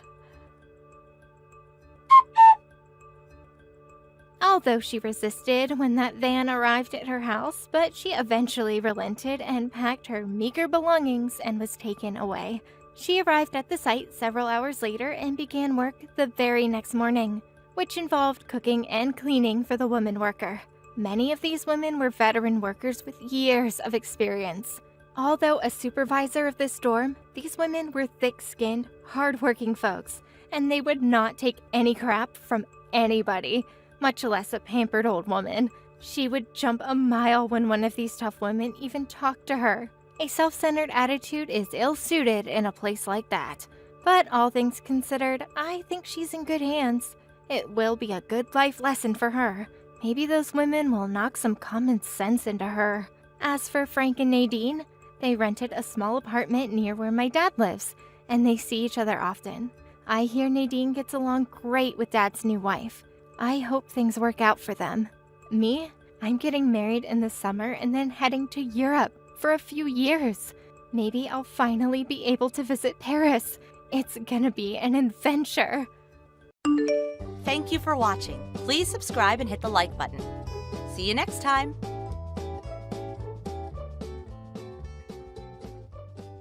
Although she resisted when that van arrived at her house, but she eventually relented and packed her meager belongings and was taken away. She arrived at the site several hours later and began work the very next morning, which involved cooking and cleaning for the woman worker. Many of these women were veteran workers with years of experience. Although a supervisor of this dorm, these women were thick-skinned, hard-working folks, and they would not take any crap from anybody, much less a pampered old woman. She would jump a mile when one of these tough women even talked to her. A self-centered attitude is ill-suited in a place like that. But all things considered, I think she's in good hands. It will be a good life lesson for her. Maybe those women will knock some common sense into her. As for Frank and Nadine, they rented a small apartment near where my dad lives, and they see each other often. I hear Nadine gets along great with Dad's new wife. I hope things work out for them. Me? I'm getting married in the summer and then heading to Europe for a few years. Maybe I'll finally be able to visit Paris. It's gonna be an adventure. Thank you for watching. Please subscribe and hit the like button. See you next time.